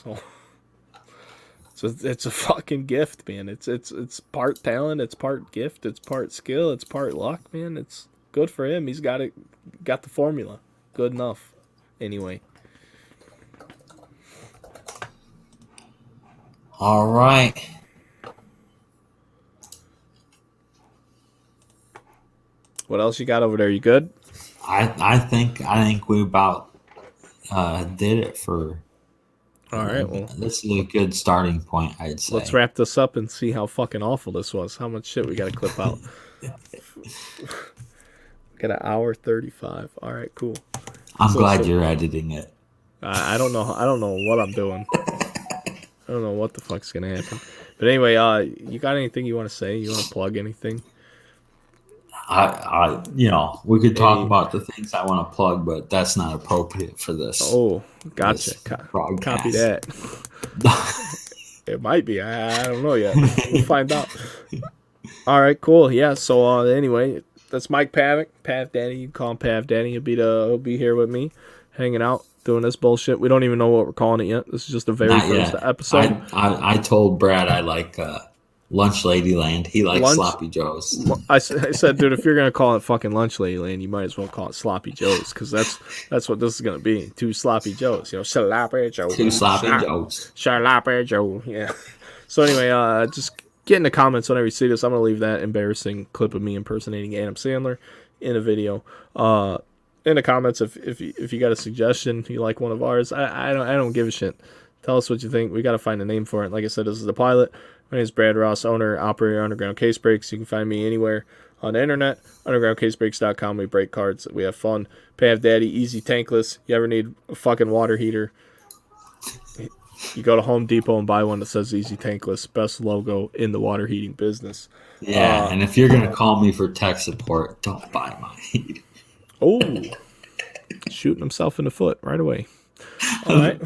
So it's a fucking gift, man. It's part talent, it's part gift, it's part skill, it's part luck, man. It's good for him. He's got the formula. Good enough. Anyway. All right. What else you got over there? You good? I think we about did it for. All right, well, This is a good starting point, I'd let's say. wrap this up and see how fucking awful this was. How much shit we got to clip out. Got an hour 35. All right, cool. I'm Cool. glad So you're editing it. I don't know. I don't know what I'm doing. I don't know what the fuck's gonna happen. But anyway, you got anything you want to say? You want to plug anything? We could talk Any? about the things I want to plug, but that's not appropriate for Oh, gotcha. this Copy broadcast. that. It might be. I don't know yet. We'll find out. All right, cool. Yeah. So anyway, that's Mike Pavick, PavDaddy. You can call him PavDaddy. He'll be here with me, hanging out, doing this bullshit. We don't even know what we're calling it yet. This is just the very Not first yet. episode. I told Brad I like Lunch Ladyland. He likes Lunch. Sloppy Joes. I said, dude, if you're gonna call it fucking Lunch Ladyland, you might as well call it Sloppy Joes, because that's what this is gonna be. Two Sloppy Joes. Sloppy Joe. Two Sloppy Joes. Sloppy Joe. Yeah. So anyway, just get in the comments whenever you see this. I'm gonna leave that embarrassing clip of me impersonating Adam Sandler in a video. In the comments, if you got a suggestion, you like one of ours, I don't give a shit. Tell us what you think. We got to find a name for it. Like I said, this is the pilot. My name is Brad Ross, owner, operator, Underground Case Breaks. You can find me anywhere on the internet. UndergroundCaseBreaks.com. We break cards. We have fun. PavDaddy, easy tankless. You ever need a fucking water heater, you go to Home Depot and buy one that says easy tankless. Best logo in the water heating business. Yeah, and if you're gonna call me for tech support, don't buy mine. Oh, shooting himself in the foot right away. All right.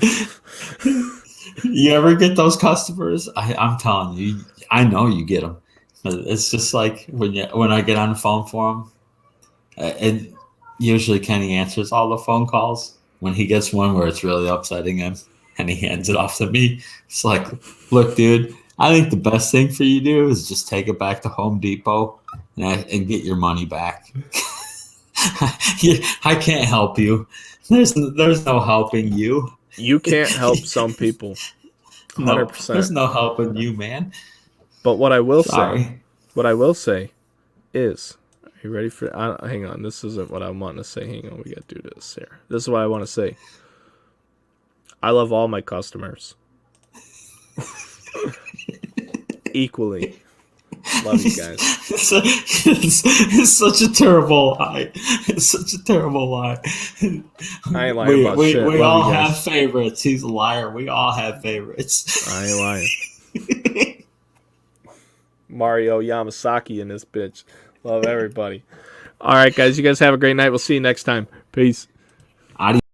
You ever get those customers? I'm telling you, I know you get them. It's just like when I get on the phone for them, and usually Kenny answers all the phone calls. When he gets one where it's really upsetting him, and he hands it off to me, it's like, look, dude, I think the best thing for you to do is just take it back to Home Depot and get your money back. I can't help you. There's no helping you. You can't help some people. 100%. No, there's no helping you, man. But what I will Sorry. say is, are you ready for? Hang on, this isn't what I want to say. Hang on, we got to do this here. This is what I want to say. I love all my customers equally. Love you guys. It's such a terrible lie. It's such a terrible lie. I ain't lying about shit. We Love all you guys. have favorites. He's a liar. We all have favorites. I ain't lying. Mario Yamasaki in this bitch. Love everybody. All right, guys. You guys have a great night. We'll see you next time. Peace. Adios.